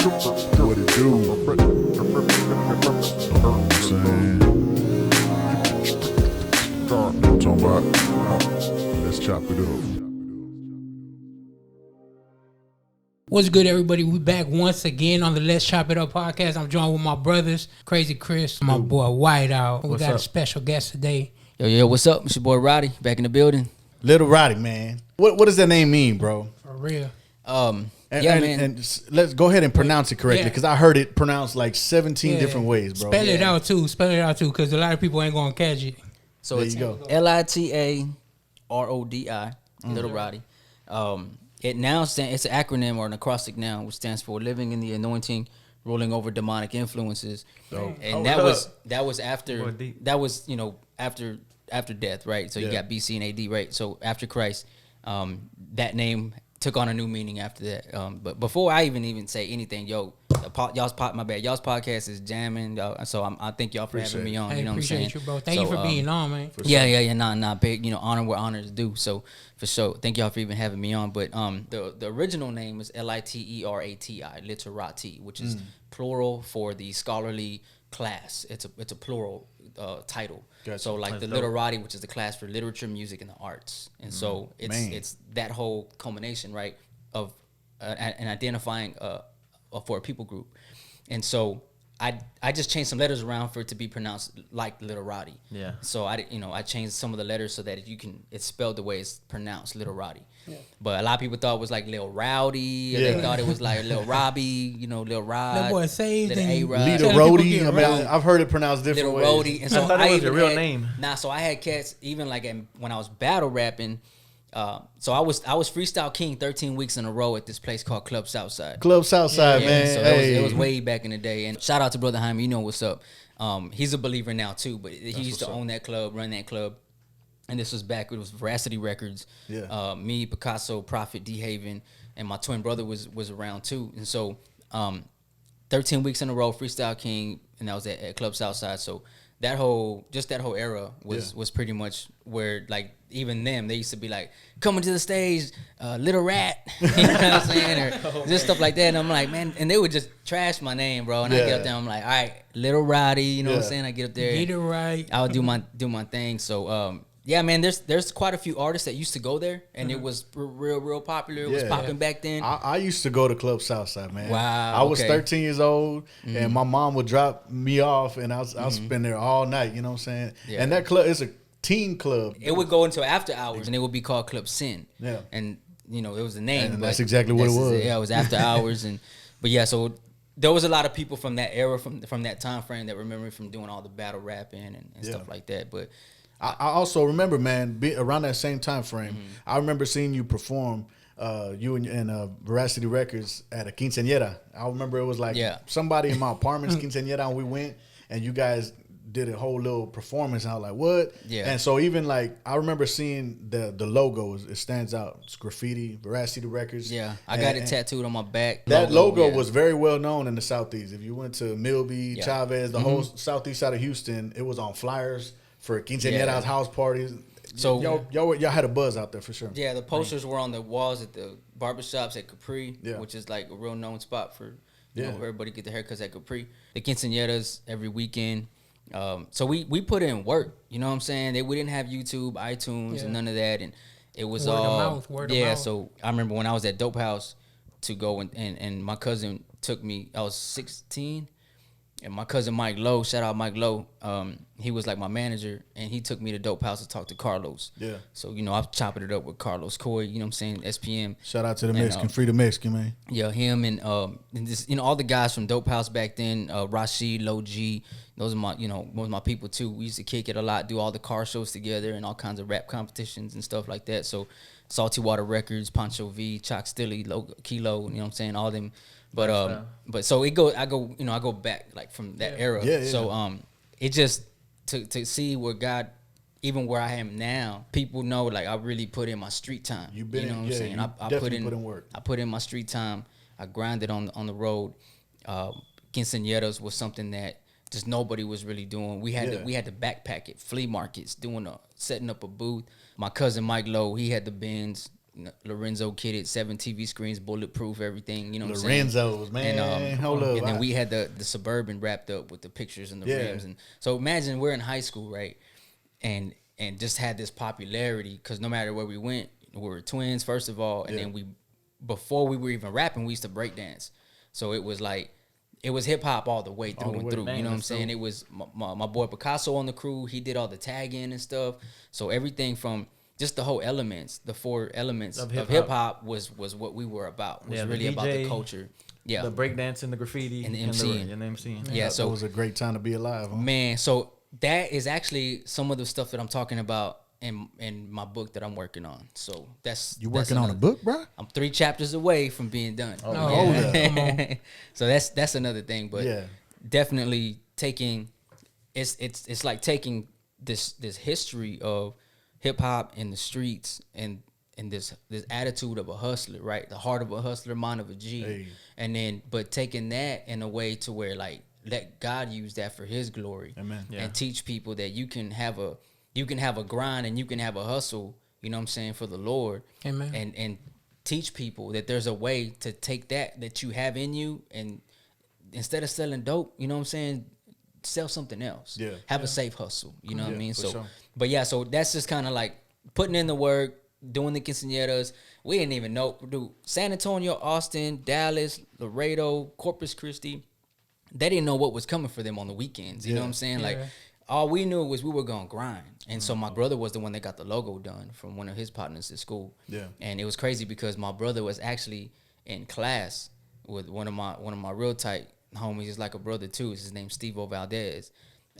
What it do? I'm saying. I'm talking about. Let's chop it up. What's good, everybody? We back once again on the Let's Chop It Up podcast. I'm joined with my brothers, Crazy Chris, my boy Whiteout. We got a special guest today. Yo, what's up? It's your boy Roddy, back in the building. Lita Rodi, man. What does that name mean, bro? For real. Man. And let's go ahead and pronounce it correctly, because I heard it pronounced like 17 different ways, bro. Spell it out too, because a lot of people ain't going to catch it. So there it's you go. Lita Rodi, Lita Rodi. It now stands. It's an acronym or an acrostic now, which stands for living in the anointing, rolling over demonic influences. And that was after after death, right? So you got BC and AD, right? So after Christ, that name took on a new meaning after that. But before I even say anything, y'all's podcast is jamming. So I thank y'all for having me on. Hey, you know what I'm saying? Appreciate you, bro. Thank you for being on, man. Yeah. Nah, big. Honor where honor is due. So for sure, thank y'all for even having me on. But the original name is Literati, Literati, which is plural for the scholarly class. It's a plural title. Gotcha. So like the Literati, which is the class for literature, music, and the arts. And so it's that whole culmination, right, of an identifying for a people group. And so I just changed some letters around for it to be pronounced like Literati. Yeah. So I changed some of the letters so that it's spelled the way it's pronounced, Literati. Yeah. But a lot of people thought it was like Lil Rowdy, or they thought it was like Lil Robbie, Lil Rod. That boy saved Lita Rodi. I mean, I've heard it pronounced different ways. Rodi. And so I thought it was your real name. So I had cats even like when I was battle rapping. So I was freestyle king 13 weeks in a row at this place called Club Southside. Man. So hey. it was way back in the day. And shout out to Brother Jaime, you know what's up. He's a believer now too, but he used to own that club, run that club. And this was back, it was Veracity Records. Yeah. Me, Picasso, Prophet, D Haven, and my twin brother was around too. And so 13 weeks in a row, freestyle king, and that was at Club Southside. So that whole era was pretty much where, like, even them, they used to be like, coming to the stage, Little Rat, you know what I'm saying, or just stuff like that. And I'm like, man, and they would just trash my name, bro. And I get up there, I'm like, all right, Little Roddy, you know what I'm saying? I get up there, get it right. I would do my thing. So yeah, man, there's quite a few artists that used to go there, and it was real popular. It was popping back then. I used to go to Club Southside, man. Wow. I was 13 years old, and my mom would drop me off, and I'll spend there all night, you know what I'm saying? Yeah. And that club is a teen club. It would go until after hours, and it would be called Club Sin. Yeah. And, it was the name. And that's exactly what it was. Yeah, it was after hours. But yeah, so there was a lot of people from that era, from that time frame, that remember me from doing all the battle rapping and stuff like that. But I also remember, man, around that same time frame, I remember seeing you perform, you and Veracity Records at a quinceañera. I remember it was like somebody in my apartment's quinceañera, and we went, and you guys did a whole little performance, and I was like, what? Yeah. And so even like, I remember seeing the logo, it stands out. It's graffiti, Veracity Records. Yeah, I got it tattooed on my back. That logo was very well known in the Southeast. If you went to Milby, Chavez, the whole southeast side of Houston, it was on flyers for quinceañeras, house parties. So y'all had a buzz out there for sure. Yeah, the posters were on the walls at the barbershops at Capri, which is like a real known spot for everybody get their haircuts at Capri. The quinceañeras every weekend. So we put in work, you know what I'm saying? We didn't have YouTube, iTunes, and none of that, and it was word of mouth. So I remember when I was at Dope House to go and my cousin took me. I was 16. And my cousin Mike Lowe, shout out Mike Lowe, he was like my manager, and he took me to Dope House to talk to Carlos. Yeah. So, I'm chopping it up with Carlos Coy, you know what I'm saying, SPM. Shout out to the Mexican, free the Mexican, man. Yeah, him and this, all the guys from Dope House back then, Rashid, Low G, those are my, most of my people too. We used to kick it a lot, do all the car shows together and all kinds of rap competitions and stuff like that. So Salty Water Records, Pancho V, Chalk Stilly, Kilo, you know what I'm saying, all them. But so I go back like from that era. Yeah. So it just to see where God, even where I am now, people know like I really put in my street time. You know what I'm saying? I put in work. I put in my street time. I grinded on the road. Quinceañeras was something that just nobody was really doing. We had to backpack it, flea markets, setting up a booth. My cousin Mike Lowe, he had the bins. Lorenzo kitted 7 TV screens, bulletproof, everything. You know what Lorenzo's, I'm saying? man. And, Hold up. and then we had the Suburban wrapped up with the pictures and the rims. And so imagine we're in high school, right? And just had this popularity because no matter where we went, we were twins, first of all. And then before we were even rapping, we used to break dance. So it was like, it was hip hop all the way through and through. Man, you know what I'm saying? It was my boy Picasso on the crew. He did all the tagging and stuff. So everything from just the whole elements, the 4 elements of hip hop was what we were about. Was really DJ, about the culture. Yeah, the breakdancing, the graffiti, and the MCing. Yeah, so it was a great time to be alive, huh? Man. So that is actually some of the stuff that I'm talking about in my book that I'm working on. So you working on a book, bro? I'm 3 chapters away from being done. Come on. So that's another thing, but definitely taking it's like taking this history of hip hop in the streets and this attitude of a hustler, right? The heart of a hustler, mind of a G, and then but taking that in a way to where like let God use that for His glory, amen, and teach people that you can have a grind and you can have a hustle, you know what I'm saying, for the Lord. Amen. And teach people that there's a way to take that you have in you and instead of selling dope, you know what I'm saying, sell something else. Yeah. Have a safe hustle, you know what I mean? So sure. But yeah, so that's just kind of like putting in the work, doing the quinceañeras. We didn't even know, dude, San Antonio, Austin, Dallas, Laredo, Corpus Christi, they didn't know what was coming for them on the weekends, you know what I'm saying? Like all we knew was we were going to grind. And so my brother was the one that got the logo done from one of his partners at school. Yeah. And it was crazy because my brother was actually in class with one of my real tight homies. He's like a brother too. His name's Steve-O Valdez.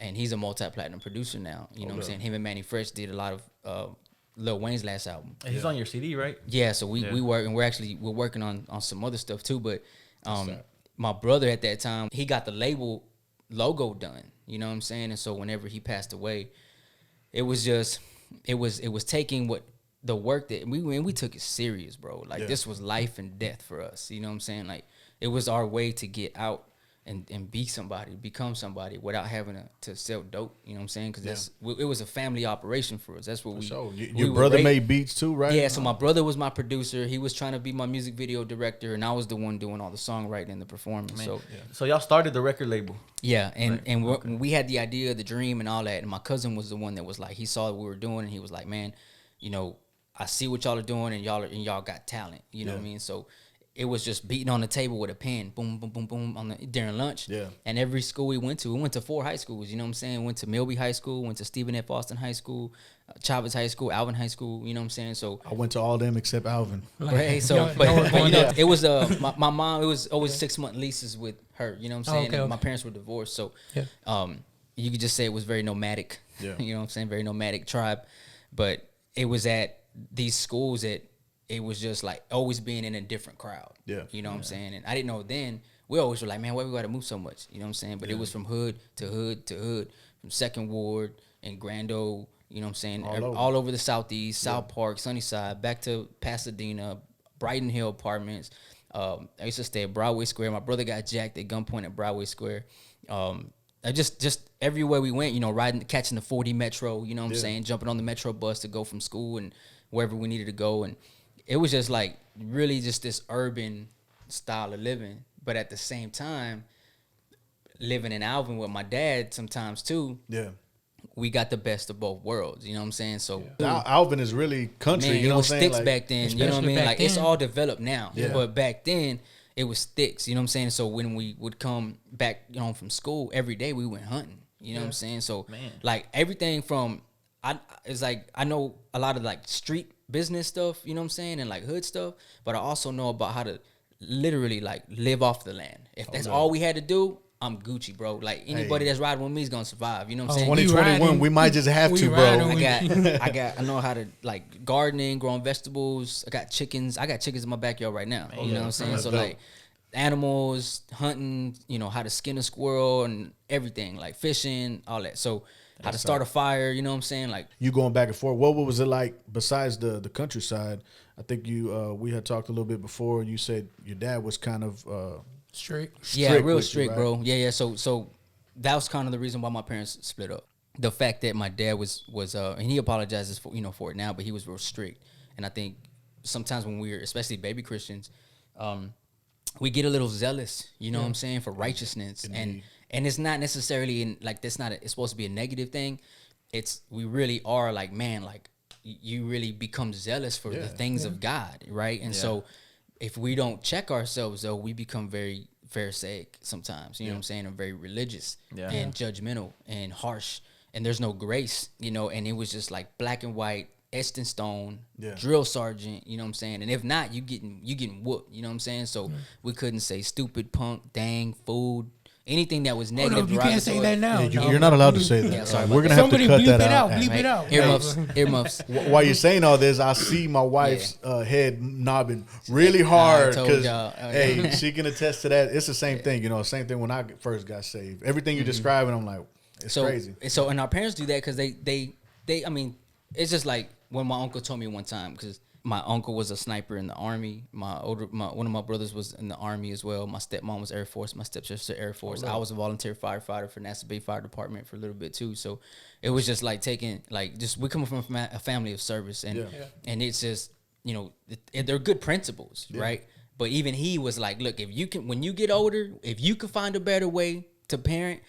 And he's a multi-platinum producer now. You know what I'm saying? Him and Manny Fresh did a lot of Lil Wayne's last album. And he's on your CD, right? Yeah, so we work, and we're working on some other stuff too. But my brother at that time, he got the label logo done. You know what I'm saying? And so whenever he passed away, it was taking what the work that we took it serious, bro. Like this was life and death for us. You know what I'm saying? Like it was our way to get out and be somebody, become somebody without having to sell dope. You know what I'm saying? Because it was a family operation for us. That's what we. So your brother made beats too, right? Yeah. So my brother was my producer. He was trying to be my music video director, and I was the one doing all the songwriting and the performance. Man. So y'all started the record label. Yeah, and we had the idea, the dream, and all that. And my cousin was the one that was like, he saw what we were doing, and he was like, man, you know, I see what y'all are doing, and y'all got talent. You know what I mean? So it was just beating on the table with a pen, boom, boom, boom, boom, during lunch. Yeah. And every school we went to 4 high schools. You know what I'm saying? Went to Milby High School, went to Stephen F. Austin High School, Chavez High School, Alvin High School. You know what I'm saying? So I went to all of them except Alvin. Right. So, but you know, it was my mom. It was always 6-month leases with her. You know what I'm saying? Okay. My parents were divorced, so you could just say it was very nomadic. Yeah. You know what I'm saying? Very nomadic tribe, but it was at these schools that. It was just like always being in a different crowd. Yeah. You know what I'm saying? And I didn't know then. We always were like, man, why we got to move so much? You know what I'm saying? But it was from hood to hood to hood, from Second Ward and Grando, you know what I'm saying? All over the Southeast, South Park, Sunnyside, back to Pasadena, Brighton Hill Apartments. I used to stay at Broadway Square. My brother got jacked at gunpoint at Broadway Square. Just everywhere we went, you know, catching the 40 Metro, you know what I'm saying? Jumping on the Metro bus to go from school and wherever we needed to go. And it was just like really just this urban style of living. But at the same time, living in Alvin with my dad sometimes too. Yeah. We got the best of both worlds. You know what I'm saying? So Alvin is really country. Man, you know it was what I'm saying? sticks back then. You know what I mean? Like it's all developed now. Yeah. But back then it was sticks. You know what I'm saying? So when we would come back, you know, from school every day, we went hunting. You know what I'm saying? So like everything from it's like I know a lot of like street business stuff, you know what I'm saying, and like hood stuff, but I also know about how to literally like live off the land. If that's all we had to do, I'm Gucci, bro. Like anybody that's riding with me is gonna survive. You know what I'm saying? 2021, we might just have to, bro. I know how to like gardening, growing vegetables. I got chickens in my backyard right now. You know what I'm saying? So like animals, hunting, you know, how to skin a squirrel and everything, like fishing, all that. So how to start a fire, you know what I'm saying? Like you going back and forth. What was it like besides the countryside? I think we had talked a little bit before. You said your dad was kind of strict. Yeah, real strict, right? Bro. Yeah. So that was kind of the reason why my parents split up. The fact that my dad was and he apologizes for it now, but he was real strict. And I think sometimes when we're, especially baby Christians, we get a little zealous, you know what I'm saying, for righteousness. And it's not necessarily it's supposed to be a negative thing. We really are like, man, like you really become zealous for the things of God, right? And so if we don't check ourselves, though, we become very Pharisaic sometimes, you know what I'm saying, and very religious and judgmental and harsh, and there's no grace, you know, and it was just like black and white, etched in stone, drill sergeant, you know what I'm saying, and if not, you getting whooped, you know what I'm saying, so we couldn't say stupid, punk, dang, food, anything that was negative. You can't say that now. You're not allowed to say that. Yeah, sorry, we're gonna have to cut that out. Bleep it out. Earmuffs. While you're saying all this, I see my wife's head knobbing really hard because hey, she can attest to that. It's the same thing, you know. Same thing when I first got saved. Everything you're describing, I'm like, it's crazy. So, and our parents do that because they. I mean, it's just like when my uncle told me one time, because my uncle was a sniper in the Army. One of my brothers was in the Army as well. My stepmom was Air Force. My stepsister Air Force. I was a volunteer firefighter for NASA Bay Fire Department for a little bit too. So it was just like we come from a family of service, and it's just, you know, they're good principles, right? But even he was like, look, when you get older, if you can find a better way to parent,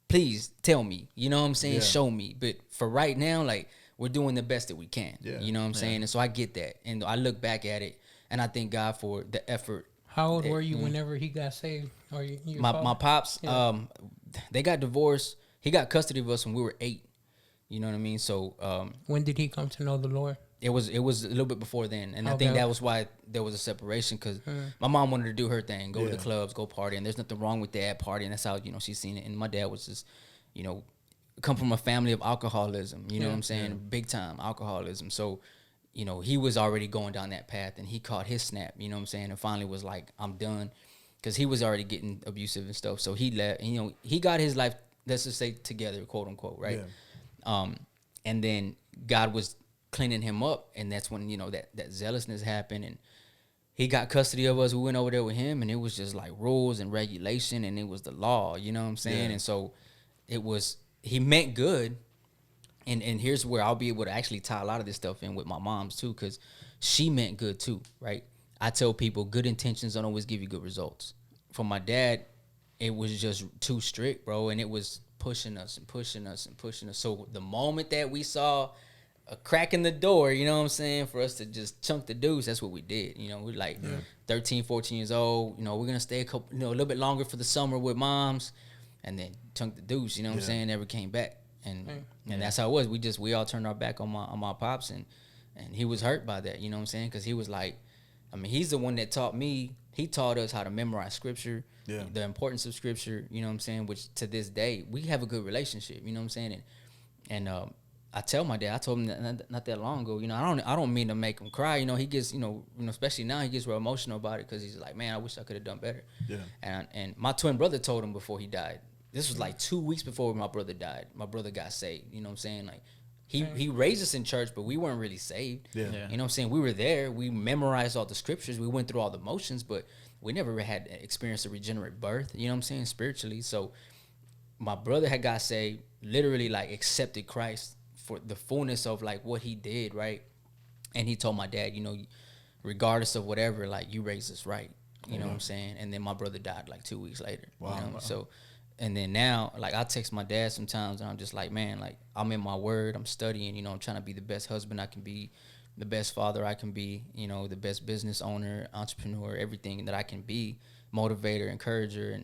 please tell me. You know what I'm saying? Show me. But for right now, like, we're doing the best that we can. You know what I'm saying? And so I get that. And I look back at it, and I thank God for the effort. How old were you whenever he got saved? Or my pops, they got divorced. He got custody of us when we were 8. You know what I mean? So when did he come to know the Lord? It was a little bit before then. And I think that was why there was a separation, because my mom wanted to do her thing, go to the clubs, go party. And there's nothing wrong with that, party. And that's how, you know, she's seen it. And my dad was just, you know, come from a family of alcoholism, you know what I'm saying? Big time alcoholism. So, you know, he was already going down that path, and he caught his snap, you know what I'm saying? And finally was like, I'm done, because he was already getting abusive and stuff. So he left, and, you know, he got his life, let's just say, together, quote unquote, right? And then God was cleaning him up, and that's when, you know, that zealousness happened, and he got custody of us. We went over there with him, and it was just like rules and regulation, and it was the law, you know what I'm saying? And so it was, he meant good, and here's where I'll be able to actually tie a lot of this stuff in with my mom's too, because she meant good too, right? I tell people good intentions don't always give you good results. For my dad, it was just too strict, bro, and it was pushing us and pushing us and pushing us. So the moment that we saw a crack in the door, you know what I'm saying, for us to just chunk the deuce, that's what we did. You know, we're like 13, 14 years old, you know, we're going to stay a little bit longer for the summer with moms, and then chunk the deuce, you know what I'm saying, never came back. And that's how it was. We all turned our back on my pops, and he was hurt by that, you know what I'm saying, because he was like, I mean, he's the one that he taught us how to memorize scripture, the importance of scripture, you know what I'm saying, which to this day, we have a good relationship, you know what I'm saying, and I tell my dad, I told him not that long ago, you know, I don't mean to make him cry, you know, he gets, you know, especially now he gets real emotional about it, because he's like, man, I wish I could have done better. And my twin brother told him before he died. This was like 2 weeks before my brother died. My brother got saved. You know what I'm saying? Like, he raised us in church, but we weren't really saved. You know what I'm saying? We were there. We memorized all the scriptures. We went through all the motions, but we never had experienced a regenerate birth. You know what I'm saying? Spiritually. So my brother had got saved, literally like accepted Christ for the fullness of like what he did, right? And he told my dad, you know, regardless of whatever, like, you raised us right. You know what I'm saying? And then my brother died like 2 weeks later. Wow. You know? So. And then now, like, I text my dad sometimes, and I'm just like, man, like, I'm in my word, I'm studying, you know, I'm trying to be the best husband I can be, the best father I can be, you know, the best business owner, entrepreneur, everything that I can be, motivator, encourager.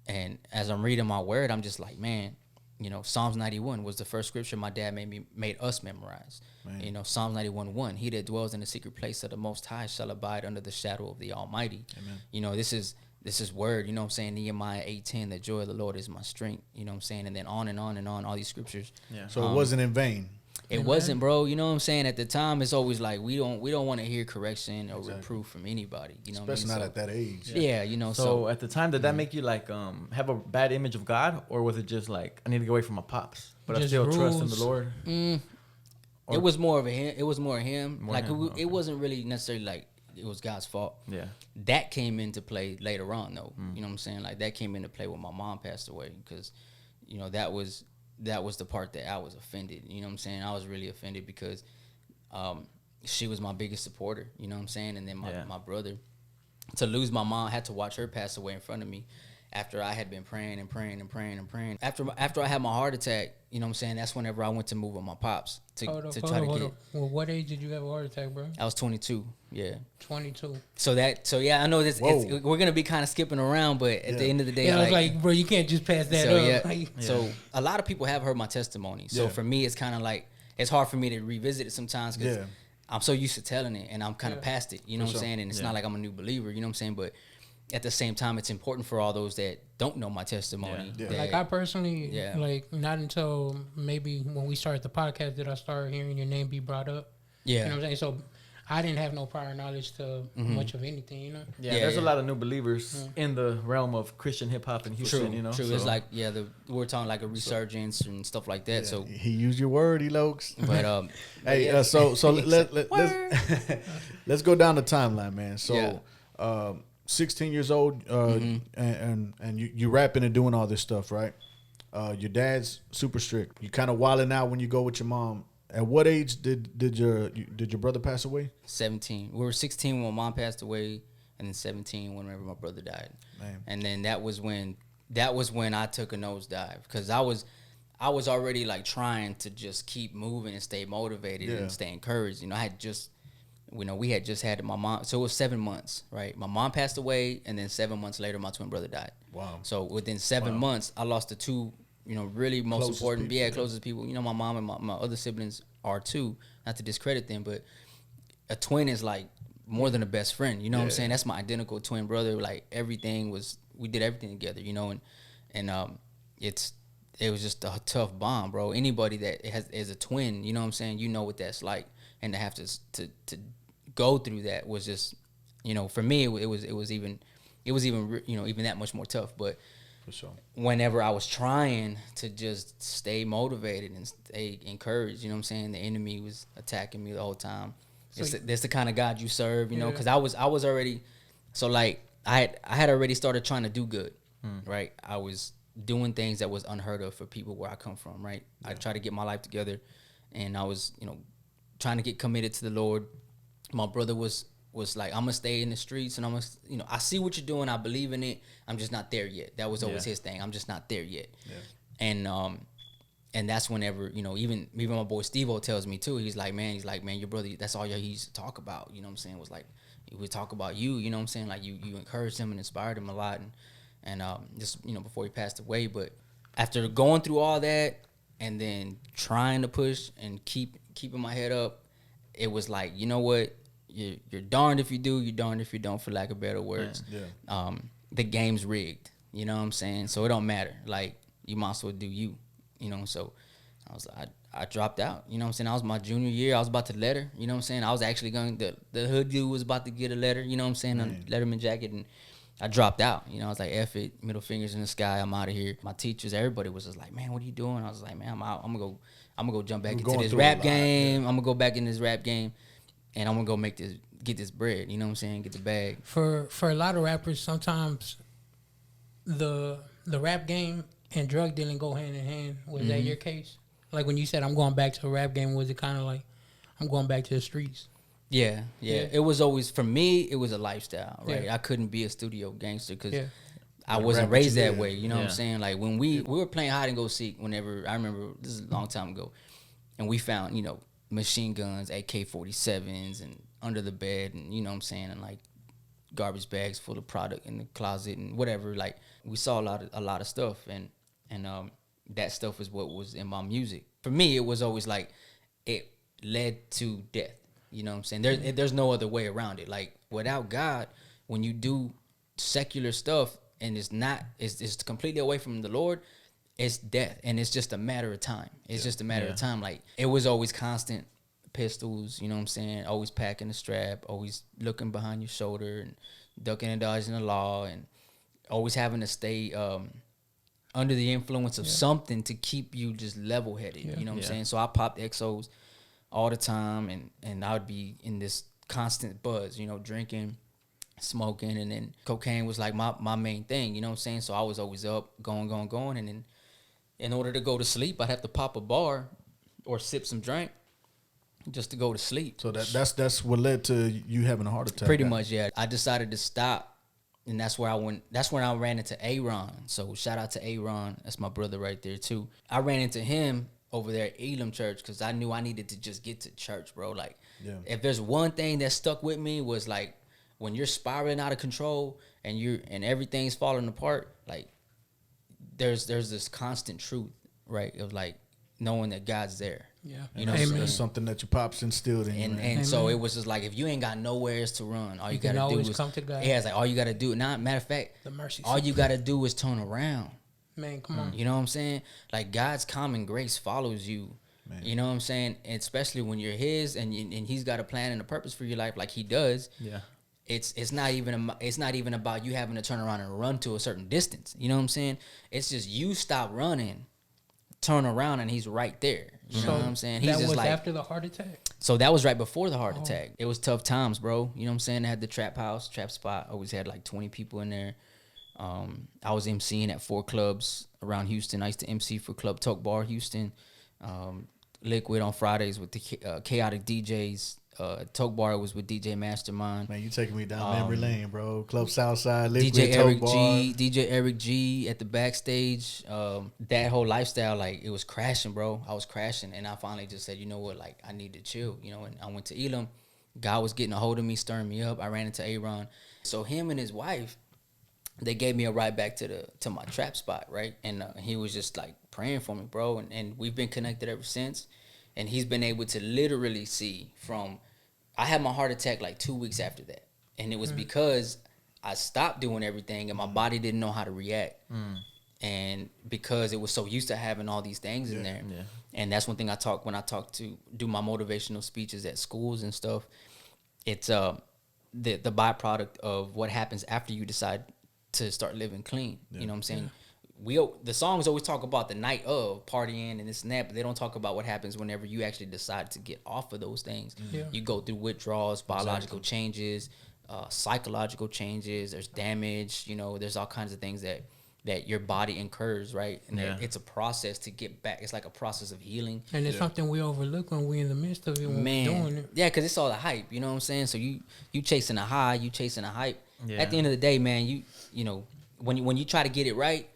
And as I'm reading my word, I'm just like, man, you know, Psalms 91 was the first scripture my dad made us memorize. Man. You know, Psalms 91:1, he that dwells in the secret place of the Most High shall abide under the shadow of the Almighty. Amen. You know, this is word, you know what I'm saying? Nehemiah 8:10, the joy of the Lord is my strength, you know what I'm saying? And then on and on and on, all these scriptures. Yeah. So it wasn't in vain. It wasn't, bro. You know what I'm saying? At the time, it's always like we don't want to hear correction or reproof from anybody. You know, especially what I mean? not at that age. Yeah, you know. So at the time, did that make you like have a bad image of God, or was it just like, I need to get away from my pops, but I still trust in the Lord? It was more of him. It was more him. It wasn't really necessarily like it was God's fault. Yeah. That came into play later on, though. You know what I'm saying? Like, that came into play when my mom passed away, because, you know, that was the part that I was offended. You know what I'm saying? I was really offended because, she was my biggest supporter, you know what I'm saying? And then my brother, to lose my mom, I had to watch her pass away in front of me after I had been praying and praying and praying and praying. After I had my heart attack, you know what I'm saying? That's whenever I went to move with my pops to try to get. Well, what age did you have a heart attack, bro? I was 22. Yeah. 22. So yeah, I know this. We're gonna be kind of skipping around, but at the end of the day, I was like, bro, you can't just pass that up. Yeah. So a lot of people have heard my testimony. So for me, it's kind of like it's hard for me to revisit it sometimes because I'm so used to telling it and I'm kind of past it. You know what I'm saying? And it's not like I'm a new believer. You know what I'm saying? But at the same time, it's important for all those that don't know my testimony. Like I personally, like not until maybe when we started the podcast did I start hearing your name be brought up. Yeah. You know what I'm saying? So I didn't have no prior knowledge to much of anything, you know? Yeah, there's a lot of new believers in the realm of Christian hip hop in Houston, you know? True. So. It's like, we're talking like a resurgence and stuff like that. So he used your word, Elokes. But hey, so let's go down the timeline, man. So 16 years old, and you rapping and doing all this stuff, right? Your dad's super strict. You kind of wilding out when you go with your mom. At what age did your brother pass away? 17. We were 16 when my mom passed away, and then 17 whenever my brother died. Man. And then that was when I took a nosedive because I was already like trying to just keep moving and stay motivated and stay encouraged. You know, we had just had my mom, so it was 7 months, right? My mom passed away, and then 7 months later, my twin brother died. Wow. So within 7 months, I lost the two, really most closest important, people, closest people. My mom and my other siblings are too, not to discredit them, but a twin is like more than a best friend. You know what I'm saying? That's my identical twin brother. Like we did everything together, and it was just a tough bond, bro. Anybody that is a twin, you know what I'm saying? You know what that's like, and to have to go through that was just, for me, it was even that much more tough. But for sure, whenever I was trying to just stay motivated and stay encouraged, you know what I'm saying, the enemy was attacking me the whole time. So that's the kind of God you serve, because I was already, so like I had already started trying to do good, right? I was doing things that was unheard of for people where I come from, right? Yeah. I tried to get my life together, and I was, trying to get committed to the Lord. My brother was like, I'm gonna stay in the streets, and I'm gonna, I see what you're doing, I believe in it, I'm just not there yet. That was always his thing. I'm just not there yet. Yeah. And that's whenever, even my boy Steve-O tells me too, he's like, man, your brother, that's all he used to talk about, you know what I'm saying, was like, he would talk about you, you know what I'm saying, like you encouraged him and inspired him a lot, and just, before he passed away. But after going through all that and then trying to push and keeping my head up, it was like, you know what, you're darned if you do, you're darned if you don't, for lack of better words. Yeah. The game's rigged, you know what I'm saying? So it don't matter. Like, you might as well do you, So I dropped out, you know what I'm saying? I was my junior year. I was about to letter, you know what I'm saying? I was actually going, the hood dude was about to get a letter, you know what I'm saying, a Letterman jacket, and I dropped out. I was like, F it, middle fingers in the sky, I'm out of here. My teachers, everybody was just like, man, what are you doing? I was like, man, I'm out. I'm gonna go jump back into this rap game. Yeah. I'm gonna go back in this rap game, and I'm gonna go get this bread. You know what I'm saying? Get the bag. For a lot of rappers, sometimes the rap game and drug dealing go hand in hand. Was that your case? Like when you said I'm going back to a rap game, was it kind of like I'm going back to the streets? Yeah. It was always, for me, it was a lifestyle, right? I couldn't be a studio gangster because I wasn't raised that way. You know what I'm saying? Like when we were playing hide and go seek, whenever, I remember, this is a long time ago, and we found, machine guns, AK-47s, and under the bed, and you know what I'm saying, and like garbage bags full of product in the closet and whatever. Like we saw a lot of stuff, and that stuff is what was in my music. For me, it was always like it led to death. You know what I'm saying? There's no other way around it. Like without God, when you do secular stuff and it's completely away from the Lord, it's death, and it's just a matter of time. It's just a matter of time. Like it was always constant pistols, you know what I'm saying? Always packing the strap, always looking behind your shoulder and ducking and dodging the law, and always having to stay under the influence of something to keep you just level-headed, you know what I'm saying? So I popped XOs all the time, and I would be in this constant buzz, drinking, smoking, and then cocaine was like my main thing, you know what I'm saying? So I was always up, going, and then in order to go to sleep, I'd have to pop a bar or sip some drink, just to go to sleep. So that's what led to you having a heart attack. Pretty much, yeah. I decided to stop, and that's where I went. That's when I ran into Aaron. So shout out to Aaron. That's my brother right there too. I ran into him over there at Elam Church because I knew I needed to just get to church, bro. Like, if there's one thing that stuck with me was like when you're spiraling out of control and everything's falling apart. Like, there's this constant truth, right, of like knowing that God's there. Yeah, you know, that's something that your pops instilled in you. And so it was just like, if you ain't got nowhere else to run, all you gotta do is come to God. Yeah, it's like all you gotta do. Not matter of fact, The mercy all seat. you gotta do is turn around. Man, come on. You know what I'm saying? Like, God's common grace follows you. Man. You know what I'm saying? And especially when you're His and He's got a plan and a purpose for your life, like He does. Yeah. It's not even about you having to turn around and run to a certain distance. You know what I'm saying? It's just you stop running, turn around, and He's right there. You know what I'm saying? He's That just was like, after the heart attack. so that was right before the heart attack. It was tough times, bro. You know what I'm saying? I had the trap spot. Always had like 20 people in there. I was emceeing at 4 clubs around Houston. I used to MC for Club Toke Bar Houston. Liquid on Fridays with the Chaotic DJs. Toke Bar was with DJ Mastermind. Man, you taking me down memory lane, bro. Club Southside, Liquid, DJ Eric Toke Bar. DJ Eric G at the backstage. That whole lifestyle, like, it was crashing, bro. I was crashing, and I finally just said, you know what, like, I need to chill, you know. And I went to Elam. God was getting a hold of me, stirring me up. I ran into Aaron. So him and his wife, they gave me a ride back to my trap spot, right? And he was just like praying for me, bro. And we've been connected ever since. And he's been able to literally see from, I had my heart attack like 2 weeks after that. And it was because I stopped doing everything and my body didn't know how to react. And because it was so used to having all these things in there. Yeah. And that's one thing I talk when I do my motivational speeches at schools and stuff. It's the byproduct of what happens after you decide to start living clean. You know what I'm saying? The songs always talk about the night of partying and this and that, but they don't talk about what happens whenever you actually decide to get off of those things. You go through withdrawals, biological changes, psychological changes. There's damage. You know, there's all kinds of things that your body incurs, right? And that it's a process to get back. It's like a process of healing. And it's something we overlook when we're in the midst of it, when we're doing it. Yeah, because it's all the hype. You know what I'm saying? So you chasing a high, you chasing a hype. Yeah. At the end of the day, man, you know, when you try to get it right,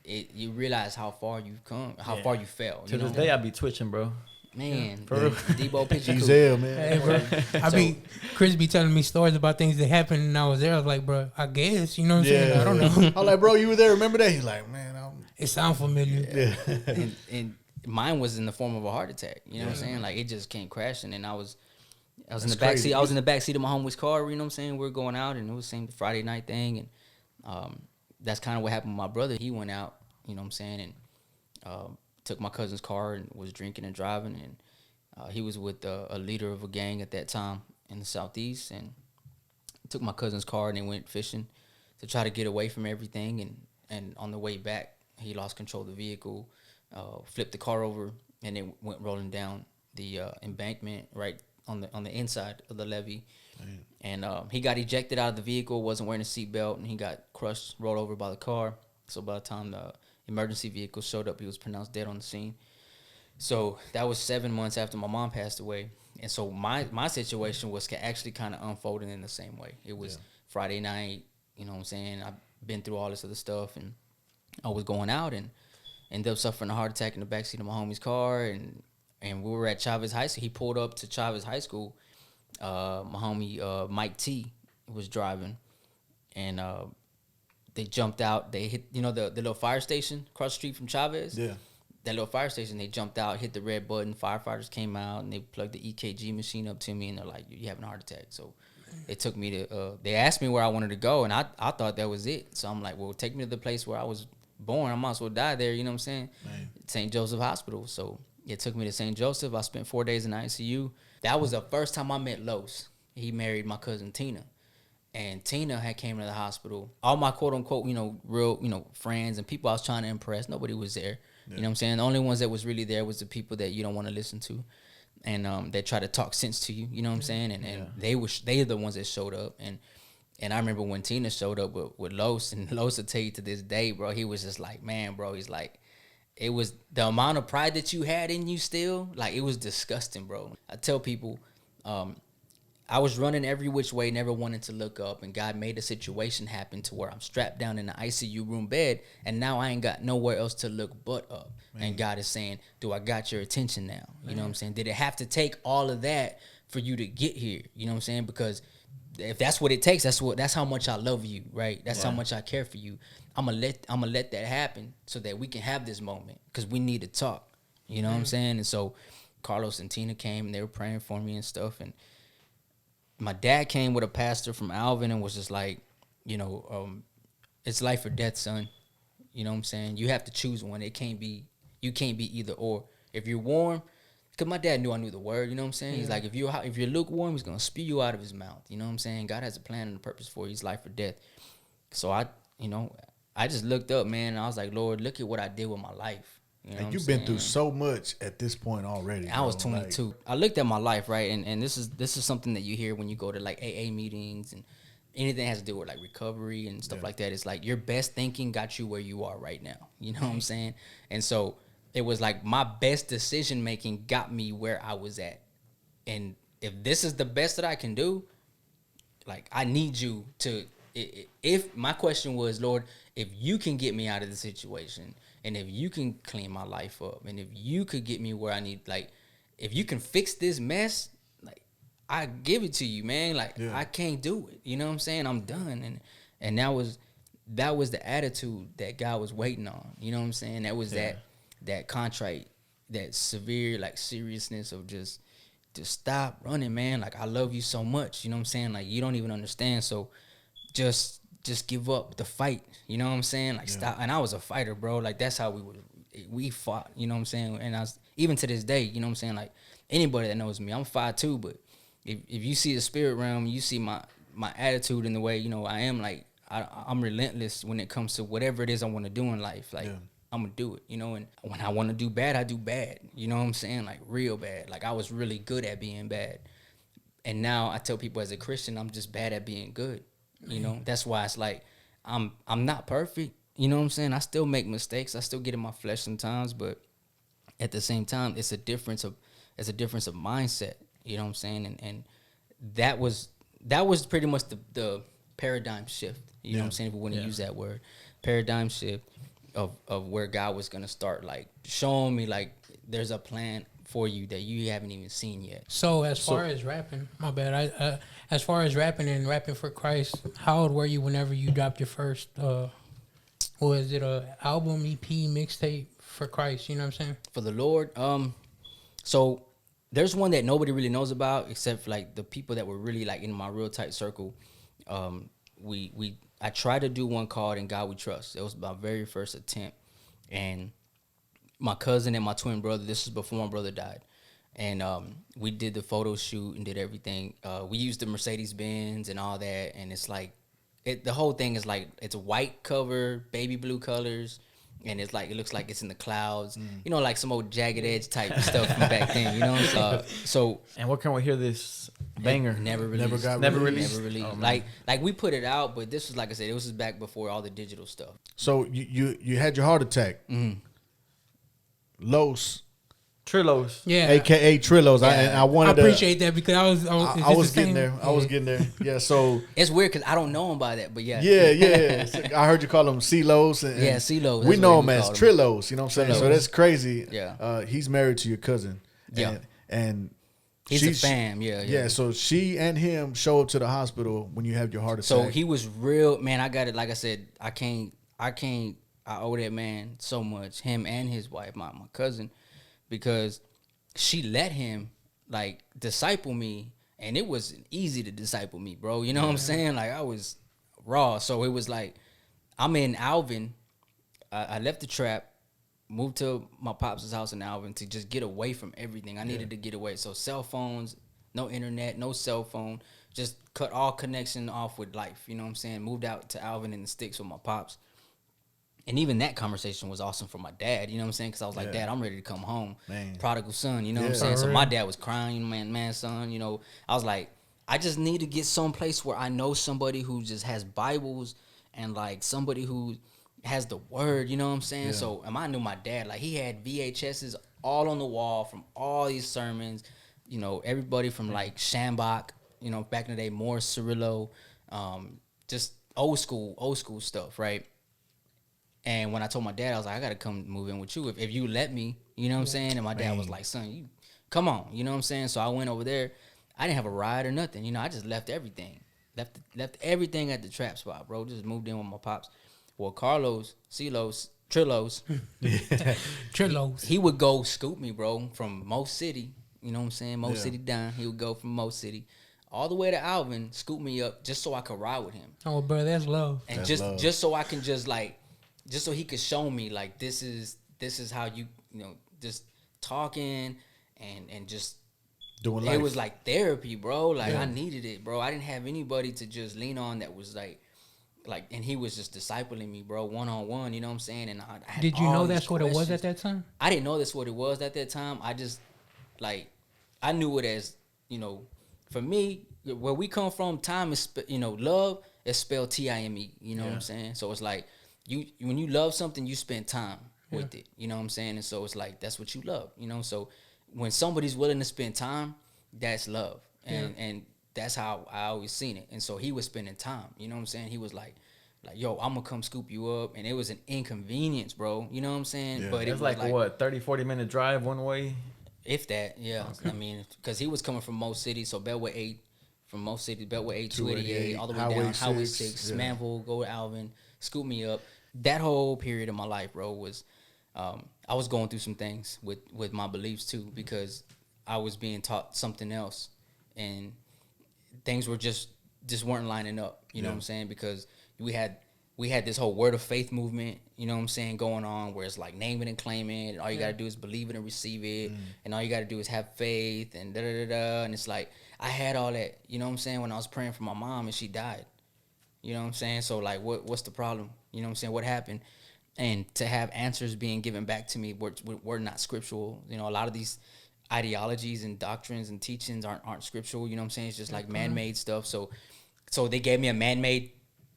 you realize how far you've come, how far you fell. To this day, I be twitching, bro. Man, Debo picture. Giselle, man. Hey, bro. Chris be telling me stories about things that happened, and I was there. I was like, bro, I guess. You know what I'm saying? I don't know. I'm like, bro, you were there. Remember that? He's like, man, It sounds familiar. and mine was in the form of a heart attack. You know what I'm saying? Like, it just came crashing, and I was in the back seat. I was in the back seat of my homeboy's car. You know what I'm saying? We were going out, and it was the same Friday night thing, and that's kind of what happened with my brother. He went out. You know what I'm saying? And took my cousin's car and was drinking and driving. And he was with a leader of a gang at that time in the Southeast. And took my cousin's car and they went fishing to try to get away from everything. And on the way back, he lost control of the vehicle, flipped the car over, and it went rolling down the embankment right on the inside of the levee. Man. And he got ejected out of the vehicle, wasn't wearing a seatbelt, and he got crushed, rolled over by the car. So by the time the emergency vehicle showed up, he was pronounced dead on the scene. So that was 7 months after my mom passed away. And so my situation was actually kind of unfolding in the same way. It was Friday night, you know what I'm saying? I've been through all this other stuff, and I was going out and ended up suffering a heart attack in the backseat of my homie's car. And we were at Chavez High School. He pulled up to Chavez High School. My homie Mike T was driving, and they jumped out. They hit, you know, the little fire station across the street from Chavez? Yeah. That little fire station, they jumped out, hit the red button. Firefighters came out, and they plugged the EKG machine up to me, and they're like, you're having a heart attack. So they took me to, they asked me where I wanted to go, and I thought that was it. So I'm like, well, take me to the place where I was born. I might as well die there, you know what I'm saying? St. Joseph Hospital. So it took me to St. Joseph. I spent 4 days in the ICU. That was the first time I met Los. He married my cousin Tina. And Tina had came to the hospital. All my quote unquote, you know, real, you know, friends and people I was trying to impress, nobody was there. Yeah. You know what I'm saying? The only ones that was really there was the people that you don't want to listen to. And they try to talk sense to you, you know what I'm saying? And they are the ones that showed up. And I remember when Tina showed up with Los, and Los will tell you to this day, bro, he was just like, man, bro, he's like, it was the amount of pride that you had in you still, like, it was disgusting, bro. I tell people, I was running every which way, never wanting to look up, and God made a situation happen to where I'm strapped down in the ICU room bed, and now I ain't got nowhere else to look but up. And God is saying, do I got your attention now? You know what I'm saying? Did it have to take all of that for you to get here? You know what I'm saying? Because if that's what it takes, that's how much I love you, right? That's how much I care for you. I'm gonna let that happen so that we can have this moment, because we need to talk. You know what I'm saying? And so Carlos and Tina came and they were praying for me and stuff. And my dad came with a pastor from Alvin and was just like, it's life or death, son. You know what I'm saying? You have to choose one. You can't be either or. If you're warm, because my dad knew I knew the word, you know what I'm saying? He's like, if you're lukewarm, he's going to spew you out of his mouth. You know what I'm saying? God has a plan and a purpose for you. It's life or death. So I just looked up, man, and I was like, Lord, look at what I did with my life. You know, and you've been through so much at this point already. I was 22. I looked at my life, right, and this is something that you hear when you go to like AA meetings and anything that has to do with like recovery and stuff like that. It's like your best thinking got you where you are right now. You know what I'm saying? And so it was like my best decision making got me where I was at. And if this is the best that I can do, like, I need you to. If my question was, Lord, if you can get me out of the situation, and if you can clean my life up, and if you could get me where I need, like, if you can fix this mess, like, I give it to you, man. Like, I can't do it. You know what I'm saying? I'm done. And that was the attitude that God was waiting on. You know what I'm saying? That was that contrite, that severe, like, seriousness of just stop running, man. Like, I love you so much. You know what I'm saying? Like, you don't even understand. So just give up the fight. You know what I'm saying? Like, stop. And I was a fighter, bro. Like, that's how we fought. You know what I'm saying? And I was, even to this day, you know what I'm saying? Like, anybody that knows me, I'm 5'2", but if you see the spirit realm, you see my attitude in the way, I am, like, I'm relentless when it comes to whatever it is I want to do in life. Like, I'm going to do it, and when I want to do bad, I do bad. You know what I'm saying? Like, real bad. Like, I was really good at being bad. And now I tell people as a Christian, I'm just bad at being good. That's why it's like, I'm not perfect. You know what I'm saying? I still make mistakes. I still get in my flesh sometimes, but at the same time, it's a difference of mindset. You know what I'm saying? And that was pretty much the paradigm shift. You know what I'm saying? If we want to use that word, paradigm shift of where God was gonna start, like, showing me, like, there's a plan for you that you haven't even seen yet. So as far as rapping, my bad. As far as rapping and rapping for Christ, how old were you whenever you dropped your first? Was it a album, EP, mixtape for Christ? You know what I'm saying? For the Lord. So there's one that nobody really knows about except for, like, the people that were really, like, in my real tight circle. I tried to do one called "In God We Trust." It was my very first attempt, and my cousin and my twin brother, this was before my brother died, and we did the photo shoot and did everything. We used the Mercedes-Benz and all that, and it's like, the whole thing is like, it's a white cover, baby blue colors, and it's like, it looks like it's in the clouds, like some old Jagged Edge type stuff from back then, so. And where can we hear this banger? Never released. Never released. Oh, like we put it out, but this was, like I said, it was just back before all the digital stuff. So you had your heart attack. Mm-hmm. Los. Trillos. Yeah. AKA Trillos. Yeah. I appreciate that because I was getting there. I was getting there. Yeah, so. It's weird because I don't know him by that, but yeah. Yeah. So I heard you call him C-Los. And C-Los. We know him as Trillos, you know what I'm saying? Trillos. So that's crazy. Yeah. He's married to your cousin. Yeah. And he's a fam, yeah. So she and him show up to the hospital when you have your heart attack. So he was real, man. I got it. Like I said, I owe that man so much, him and his wife, my cousin, because she let him, like, disciple me, and it was easy to disciple me, bro. You know what I'm saying? Like, I was raw. So it was like, I'm in Alvin. I left the trap, moved to my pops' house in Alvin to just get away from everything. I needed to get away. So cell phones, no internet, no cell phone, just cut all connection off with life. You know what I'm saying? Moved out to Alvin in the sticks with my pops. And even that conversation was awesome for my dad, you know what I'm saying? Because I was like, Dad, I'm ready to come home. Man. Prodigal son, you know what I'm saying? So my dad was crying, man, son, I was like, I just need to get someplace where I know somebody who just has Bibles and, like, somebody who has the word, you know what I'm saying? Yeah. So, and I knew my dad, like he had VHSs all on the wall from all these sermons, you know, everybody from like Shambach, you know, back in the day, Morris Cirillo, just old school stuff, right? And when I told my dad, I was like, I gotta come move in with you if you let me, you know what I'm saying? And my dad was like, son, you come on, you know what I'm saying? So I went over there. I didn't have a ride or nothing, you know. I just left everything, left everything at the trap spot, bro. Just moved in with my pops. Well, Carlos, Trillos, he would go scoop me, bro, from Mo City. You know what I'm saying? Mo City down. He would go from Mo City all the way to Alvin, scoop me up just so I could ride with him. Oh, bro, that's love. And that's just love. just so I can just so he could show me like this is how you know, just talking and just Doing life. It was like therapy, bro. Like I needed it, bro. I didn't have anybody to just lean on that was like, and he was just discipling me, bro, one-on-one, you know what I'm saying? And I had Did you all know these that's what it was questions. at that time? I didn't know that's what it was at that time. I just, like, I knew it as, you know, for me, where we come from, time is, you know, love is spelled Time, you know what I'm saying? So it's like, when you love something, you spend time with it, you know what I'm saying? And so it's like, that's what you love, you know? So when somebody's willing to spend time, that's love. And that's how I always seen it. And so he was spending time, you know what I'm saying? He was like, yo, I'm gonna come scoop you up. And it was an inconvenience, bro. You know what I'm saying? Yeah. But it It's was like what, 30-40-minute drive one way? If that, yeah. Okay. I mean, because he was coming from Mo City, so Beltway 8, from Mo City, Beltway 8, 288, all the way down, Highway 6, Manville, go to Alvin, scoop me up. That whole period of my life, bro, was, I was going through some things with my beliefs too, because I was being taught something else. And things were just weren't lining up, you know what I'm saying? Because we had this whole word of faith movement, you know what I'm saying, going on, where it's like name it and claim it, and all you gotta do is believe it and receive it, and all you gotta do is have faith, and da-da-da-da, and it's like, I had all that, you know what I'm saying, when I was praying for my mom and she died, you know what I'm saying? So like, what's the problem? You know what I'm saying? What happened? And to have answers being given back to me were not scriptural. You know, a lot of these ideologies and doctrines and teachings aren't scriptural, you know what I'm saying? It's just like man-made stuff. So they gave me a man-made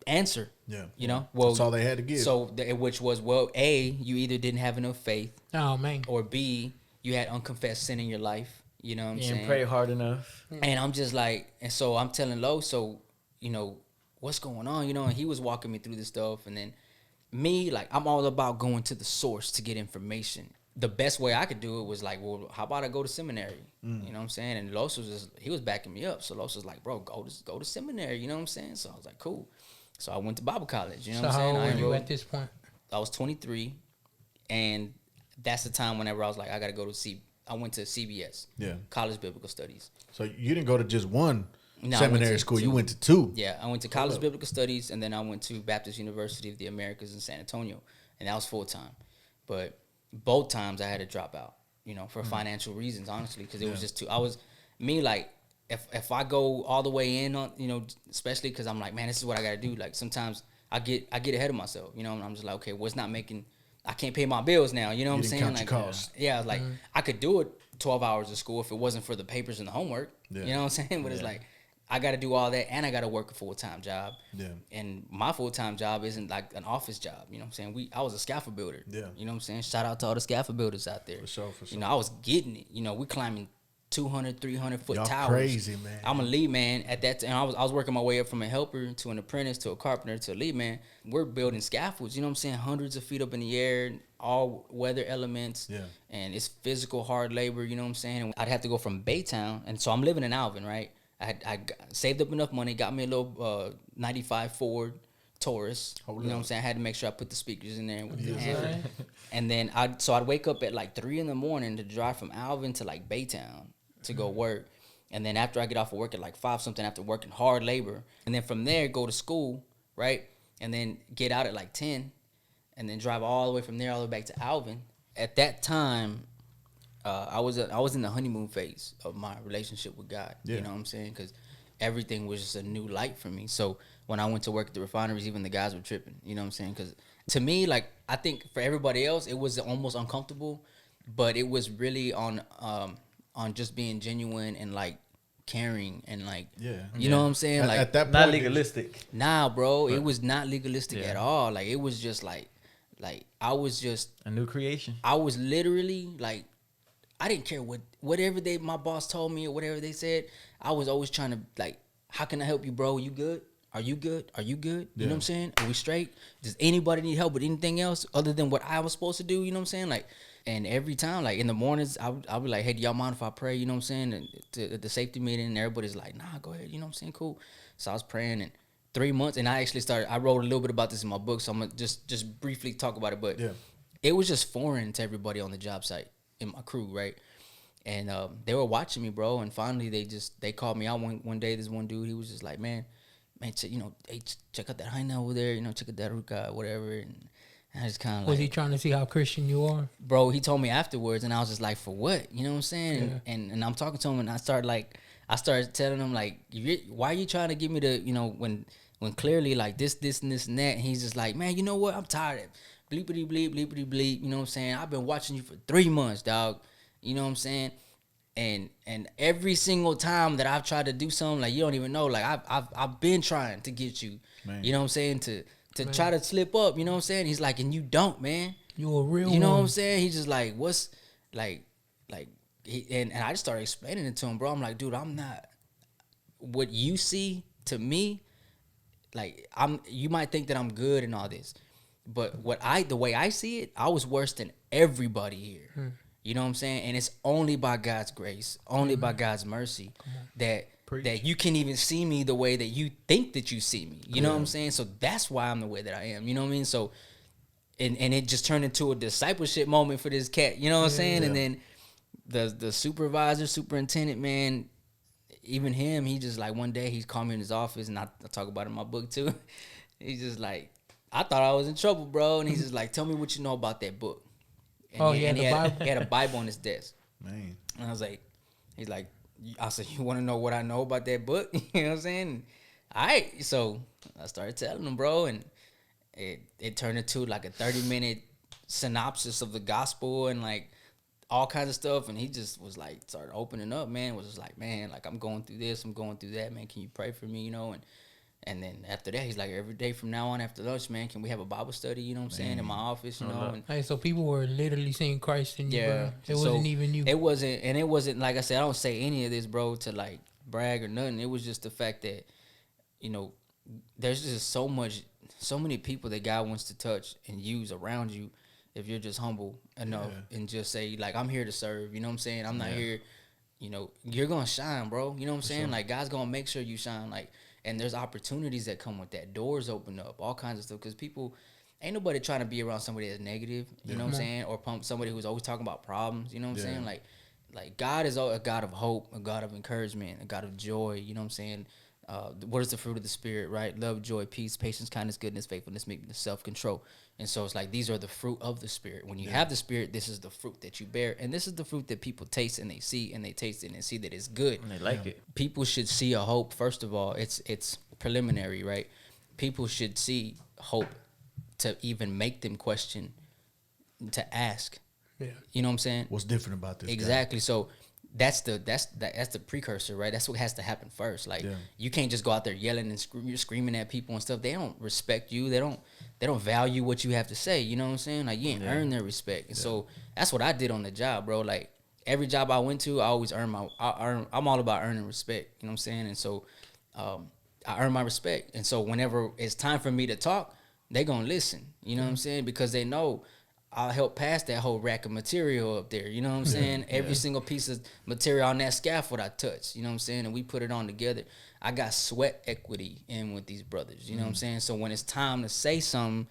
answer. Yeah. You know? Well, that's all they had to give. So which was, well, A, you either didn't have enough faith. Oh, man. Or B, you had unconfessed sin in your life. You know what I'm saying? And pray hard enough. And I'm just like, and so I'm telling Lo, so, you know, what's going on? You know, and he was walking me through this stuff. And then me, like, I'm all about going to the source to get information. The best way I could do it was like, well, how about I go to seminary? You know what I'm saying? And Los he was backing me up. So Los was like, bro, go to seminary. You know what I'm saying? So I was like, cool. So I went to Bible college. You know what I'm saying? So how old were you at this point? I was 23. And that's the time whenever I was like, I got to go to I went to CBS. Yeah. College Biblical Studies. So you didn't go to just one No, seminary school. You went to two. Yeah, I went to College Biblical Studies, and then I went to Baptist University of the Americas in San Antonio, and that was full time. But both times I had to drop out, you know, for financial reasons, honestly, because it was just too. Like, if I go all the way in on, you know, especially because I'm like, man, this is what I got to do. Like sometimes I get ahead of myself, you know, and I'm just like, okay, well, it's not making. I can't pay my bills now, you know what I'm saying? Like, yeah, like I could do it 12 hours of school if it wasn't for the papers and the homework. Yeah. You know what I'm saying? But it's like, I got to do all that, and I got to work a full-time job. Yeah. And my full-time job isn't like an office job. You know what I'm saying? I was a scaffold builder. Yeah. You know what I'm saying? Shout out to all the scaffold builders out there. For sure. You know, I was getting it. You know, we climbing 200, 300-foot Y'all towers. Crazy, man. I'm a lead man at that time. I was working my way up from a helper to an apprentice to a carpenter to a lead man. We're building scaffolds. You know what I'm saying? Hundreds of feet up in the air, all weather elements. Yeah. And it's physical, hard labor. You know what I'm saying? And I'd have to go from Baytown, and so I'm living in Alvin, right? I saved up enough money, got me a little 95 Ford Taurus. You know what I'm saying? I had to make sure I put the speakers in there. And then I'd wake up at like 3 a.m. to drive from Alvin to like Baytown to go work. And then after I get off of work at like 5 something, after working hard labor. And then from there, go to school, right? And then get out at like 10. And then drive all the way from there all the way back to Alvin. At that time, I was in the honeymoon phase of my relationship with God. Yeah. You know what I'm saying? Because everything was just a new light for me. So when I went to work at the refineries, even the guys were tripping. You know what I'm saying? Because to me, like, I think for everybody else, it was almost uncomfortable, but it was really on just being genuine and like caring and like, you know what I'm saying? Like at that point, not legalistic. Nah, bro, it was not legalistic at all. Like, it was just like, Like I was just A new creation. I was literally like, I didn't care whatever my boss told me or whatever they said. I was always trying to like, how can I help you, bro? You good? Are you good? Are you good? You know what I'm saying? Are we straight? Does anybody need help with anything else other than what I was supposed to do? You know what I'm saying? Like, and every time, like in the mornings, I'll be like, hey, do y'all mind if I pray? You know what I'm saying? And at the safety meeting, and everybody's like, nah, go ahead. You know what I'm saying? Cool. So I was praying, and 3 months, and I actually I wrote a little bit about this in my book, so I'm gonna just briefly talk about it. But it was just foreign to everybody on the job site in my crew, right? And they were watching me, bro. And finally, they called me out one day. This one dude, he was just like, man, hey, check out that hyena over there. You know, check out that ruka, whatever. And I just kind of was he trying to see how Christian you are? Bro, he told me afterwards, and I was just like, for what? You know what I'm saying? Yeah. And I'm talking to him, and I started telling him like, why are you trying to give me the, you know, when clearly like this and this and that. And he's just like, man, you know what? I'm tired of bleepity bleep, bleepity bleep. You know what I'm saying? I've been watching you for 3 months, dog. You know what I'm saying? And every single time that I've tried to do something, like you don't even know, like I've been trying to get you, man. You know what I'm saying, to try to slip up. You know what I'm saying? He's like, and you don't, man. You a real. You know one. what I'm saying? He's just like, what's like, and I just started explaining it to him, bro. I'm like, dude, I'm not what you see to me. Like you might think that I'm good and all this, but the way I see it, I was worse than everybody here. You know what I'm saying? And it's only by God's grace, only by God's mercy that you can even see me the way that you think that you see me. You know what I'm saying? So that's why I'm the way that I am. You know what I mean? So, and it just turned into a discipleship moment for this cat. You know what I'm saying? Yeah. And then the superintendent, man, even him, he just like one day he called me in his office, and I talk about it in my book too. He's just like, I thought I was in trouble, bro. And he's just like, tell me what you know about that book. And he had a Bible on his desk. Man. And I was like, he's like, I said, you want to know what I know about that book? You know what I'm saying? All right. So I started telling him, bro, and it turned into like a 30-minute synopsis of the gospel and like all kinds of stuff. And he just was like, started opening up, man. Was just like, man, like I'm going through this, I'm going through that, man. Can you pray for me, you know? And then after that, he's like, every day from now on after lunch, man, can we have a Bible study, you know what I'm saying, in my office, you know? And, hey, so people were literally seeing Christ in you, bro. It wasn't even you. It wasn't, like I said, I don't say any of this, bro, to, like, brag or nothing. It was just the fact that, you know, there's just so many people that God wants to touch and use around you if you're just humble enough and just say, like, I'm here to serve, you know what I'm saying? I'm not here, you know, you're going to shine, bro. You know what I'm saying? Sure. Like, God's going to make sure you shine, like, and there's opportunities that come with that. Doors open up, all kinds of stuff. Because people, ain't nobody trying to be around somebody that's negative, you know what I'm saying? Or somebody who's always talking about problems, you know what I'm saying? Like God is a God of hope, a God of encouragement, a God of joy, you know what I'm saying? What is the fruit of the Spirit, right? Love, joy, peace, patience, kindness, goodness, faithfulness, meekness, self-control. And so it's like these are the fruit of the Spirit. When you have the Spirit, this is the fruit that you bear. And this is the fruit that people taste and they see and they taste it and see that it's good. And they like it. People should see a hope. First of all, it's preliminary, right? People should see hope to even make them question, to ask. Yeah. You know what I'm saying? What's different about this? Exactly. Guy? So that's the precursor, right? That's what has to happen first. Like you can't just go out there yelling and screaming at people and stuff. They don't respect you. They don't value what you have to say. You know what I'm saying? Like you ain't earn their respect. And so that's what I did on the job, bro. Like every job I went to, I always I'm all about earning respect. You know what I'm saying? And so I earn my respect. And so whenever it's time for me to talk, they gonna listen. You know what I'm saying? Because they know I'll help pass that whole rack of material up there. You know what I'm saying? Every single piece of material on that scaffold I touch. You know what I'm saying? And we put it on together. I got sweat equity in with these brothers. You know what I'm saying? So when it's time to say something,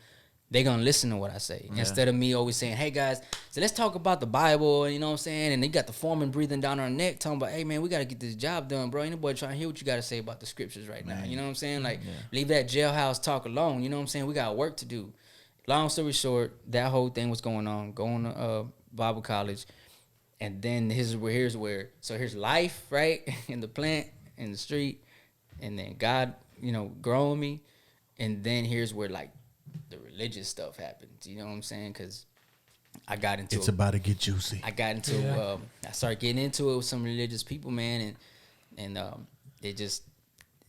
they gonna listen to what I say. Instead of me always saying, hey guys, so let's talk about the Bible, you know what I'm saying? And they got the foreman breathing down our neck talking about, hey man, we gotta get this job done, bro. Ain't nobody trying to hear what you gotta say about the scriptures right now. You know what I'm saying? Like leave that jailhouse talk alone. You know what I'm saying? We got work to do. Long story short, that whole thing was going on, going to Bible college. And then here's where, so here's life, right? In the plant, in the street. And then God, you know, growing me. And then here's where like the religious stuff happens. You know what I'm saying? Because I got into it's about to get juicy. I got into, I started getting into it with some religious people, man. And it just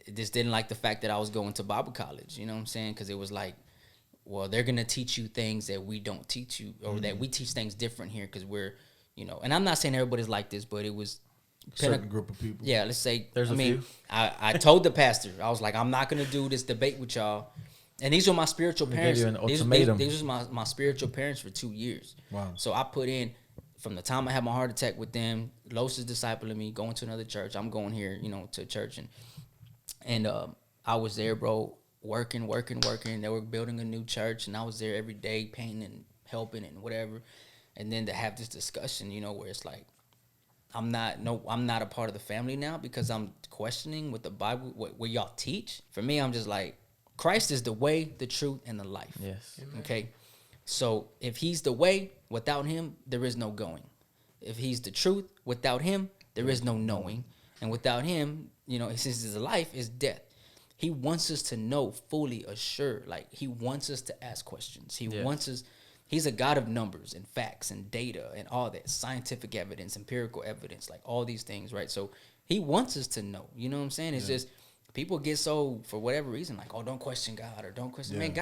didn't like the fact that I was going to Bible college. You know what I'm saying? Because it was like, well, they're gonna teach you things that we don't teach you, or that we teach things different here because we're, and I'm not saying everybody's like this, but it was certain group of people. Yeah, let's say There's a few. I told the pastor, I was like, I'm not gonna do this debate with y'all. And these were my spiritual parents. Gave you an ultimatum. These were my spiritual parents for 2 years. Wow. So I put in from the time I had my heart attack with them, Los is discipling me, going to another church. I'm going here, to church, and I was there, bro, working. They were building a new church, and I was there every day, painting and helping and whatever. And then to have this discussion, where it's like, I'm not a part of the family now because I'm questioning what the Bible, what y'all teach. For me, I'm just like, Christ is the way, the truth, and the life. Yes. Okay. So if he's the way, without him, there is no going. If he's the truth, without him, there is no knowing. And without him, since his life is death. He wants us to know fully assured. Like, he wants us to ask questions. He wants us. He's a God of numbers and facts and data and all that, scientific evidence, empirical evidence, like all these things, right? So he wants us to know. You know what I'm saying? It's just people get so, for whatever reason, like, oh, don't question God or don't question. Man,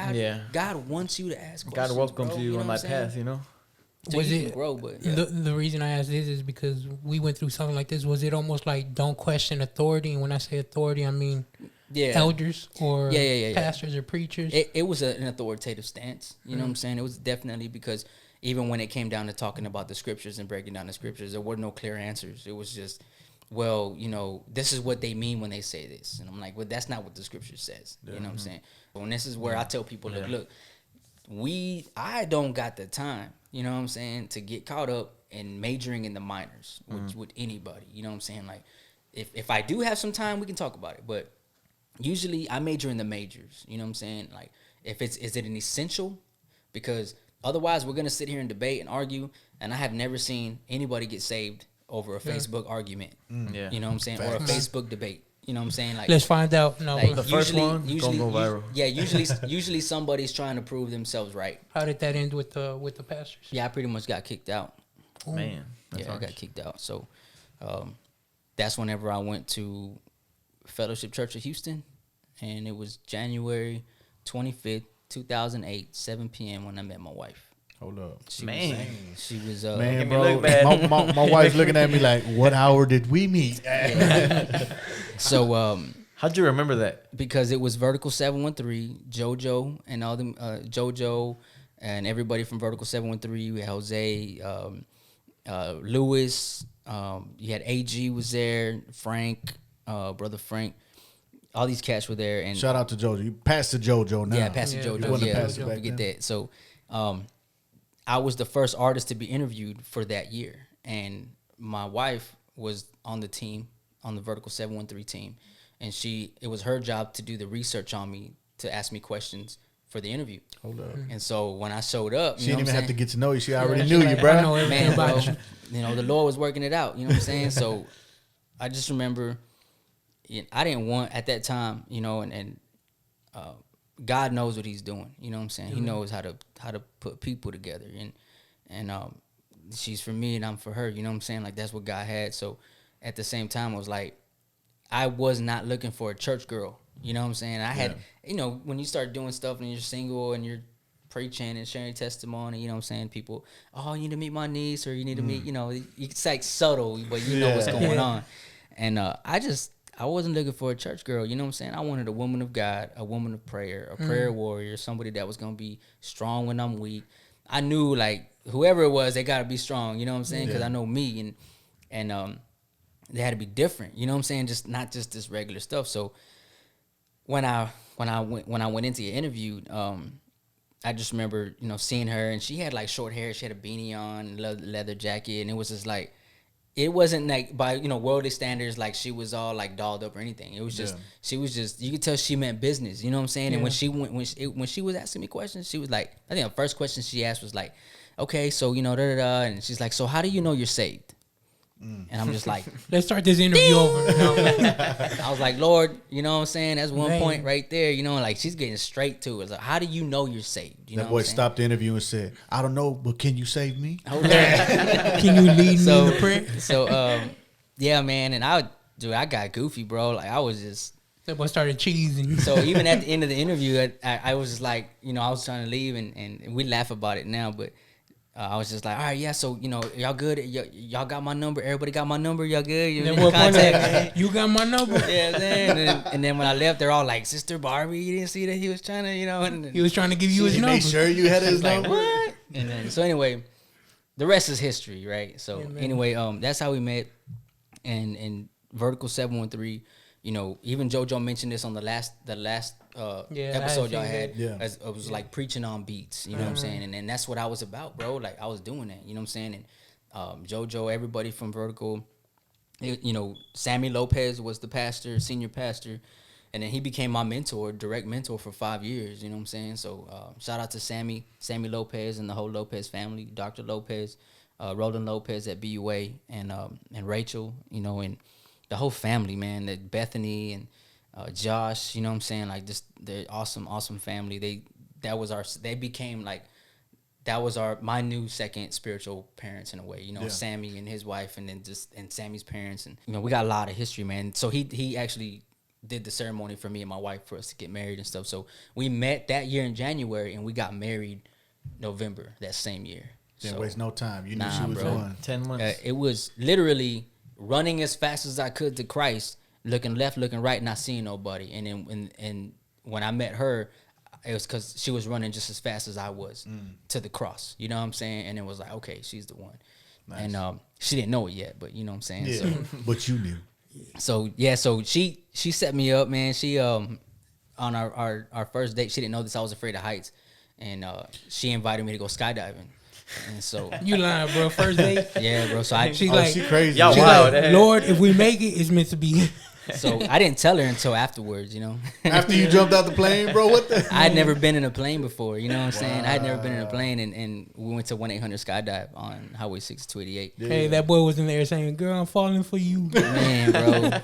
God wants you to ask questions. God welcomes bro. you on that path, So was you can it grow, but the reason I asked this is because we went through something like this. Was it almost like don't question authority? And when I say authority, I mean elders or pastors or preachers. It was an authoritative stance. You know what I'm saying? It was definitely because even when it came down to talking about the scriptures and breaking down the scriptures, there were no clear answers. It was just, well, this is what they mean when they say this. And I'm like, well, that's not what the scripture says. You know what I'm saying? And this is where I tell people, look, I don't got the time, you know what I'm saying, to get caught up in majoring in the minors with anybody. You know what I'm saying? Like, if I do have some time, we can talk about it. But usually I major in the majors. You know what I'm saying? Like, is it an essential? Because otherwise we're going to sit here and debate and argue, and I have never seen anybody get saved over a Facebook argument. You know what I'm saying? Or a Facebook debate. You know what I'm saying? Like, let's find out. No, the first one gonna go viral. Usually somebody's trying to prove themselves right. How did that end with the pastors? Yeah, I pretty much got kicked out. Man, I got kicked out. So that's whenever I went to Fellowship Church of Houston, and it was January 25th, 2008, 7 p.m. when I met my wife. Hold up. She was man, bro. My wife's looking at me like, what hour did we meet? So how'd you remember that? Because it was Vertical 713, JoJo and all them, JoJo and everybody from Vertical 713, Jose, Lewis, you had AG was there, Frank, brother Frank. All these cats were there. And shout out to JoJo. You passed to JoJo now. Yeah, passed to JoJo. Yeah, don't forget that. So I was the first artist to be interviewed for that year. And my wife was on the team, on the Vertical 713 team. And it was her job to do the research on me, to ask me questions for the interview. Hold up. And so when I showed up, she didn't even have to get to know you. She already knew you, bro. Man, bro, the Lord was working it out. You know what I'm saying? So I just remember, I didn't want at that time, and God knows what He's doing. You know what I'm saying? He knows how to put people together, and she's for me and I'm for her. You know what I'm saying? Like, that's what God had. So at the same time, it was like, I was not looking for a church girl. You know what I'm saying? I had, when you start doing stuff and you're single and you're preaching and sharing testimony, you know what I'm saying? People, oh, you need to meet my niece, or you need to meet, it's like subtle, but you know what's going on. And I wasn't looking for a church girl, you know what I'm saying? I wanted a woman of God, a woman of prayer, a prayer warrior, somebody that was going to be strong when I'm weak. I knew, like, whoever it was, they got to be strong, you know what I'm saying? Because I know me, and they had to be different, you know what I'm saying? Not just this regular stuff. So when I went into the interview, I just remember, seeing her, and she had like short hair, she had a beanie on, leather jacket, and it was just like, it wasn't like by worldly standards like she was all like dolled up or anything. It was just she was just, you could tell she meant business. You know what I'm saying? And when she was asking me questions, she was like, I think the first question she asked was like, okay, so and she's like, so how do you know you're saved? And I'm just like, let's start this interview over. I was like, Lord, you know what I'm saying? That's one point right there. Like, she's getting straight to it. It's like, how do you know you're saved? That boy stopped the interview and said, I don't know, but can you save me? Can you lead me in the prayer? So, yeah, man. And I got goofy, bro. Like, I was just, That boy started cheesing. So even at the end of the interview, I was just like, I was trying to leave, and we laugh about it now, but I was just like, all right, yeah, so, y'all good? Y'all got my number? Everybody got my number? Y'all good? You contact? You got my number? Yeah, and then when I left, they're all like, Sister Barbie, you didn't see that he was trying to, and he was trying to give you his number. Make sure you had his number. What? And then, so anyway, the rest is history, right? So anyway, that's how we met, and Vertical 713. Even JoJo mentioned this on the last episode y'all had. Yeah. As it was like preaching on beats, you know what I'm saying? And that's what I was about, bro. Like I was doing that, you know what I'm saying? And JoJo, everybody from Vertical, Sammy Lopez was the pastor, senior pastor, and then he became my mentor, direct mentor for 5 years, you know what I'm saying? So shout out to Sammy Lopez and the whole Lopez family, Dr. Lopez, Roland Lopez at BUA, and Rachel, and the whole family, man, that Bethany and Josh, you know what I'm saying? Like just they're awesome family. They became like my new second spiritual parents in a way, Sammy and his wife, and then and Sammy's parents, and we got a lot of history, man. So he actually did the ceremony for me and my wife for us to get married and stuff. So we met that year in January and we got married November that same year. Didn't waste no time. You knew she was bro. one. 10 months. It was literally running as fast as I could to Christ, looking left, looking right, not seeing nobody. And then when I met her, it was because she was running just as fast as I was to the cross. You know what I'm saying? And it was like, okay, she's the one. Nice. And she didn't know it yet, but you know what I'm saying? Yeah, so, but you knew. So she set me up, man. She on our first date, she didn't know this. I was afraid of heights, and she invited me to go skydiving. And so you lying, bro. First date? Yeah, bro. So she crazy. Y'all wild. Like, Lord, if we make it, it's meant to be. So I didn't tell her until afterwards, After you jumped out the plane, bro, what the? I had never been in a plane before, you know what I'm saying? I had never been in a plane, and we went to 1-800 Skydive on Highway 6288. Yeah. Hey, that boy was in there saying, "Girl, I'm falling for you." Man, bro.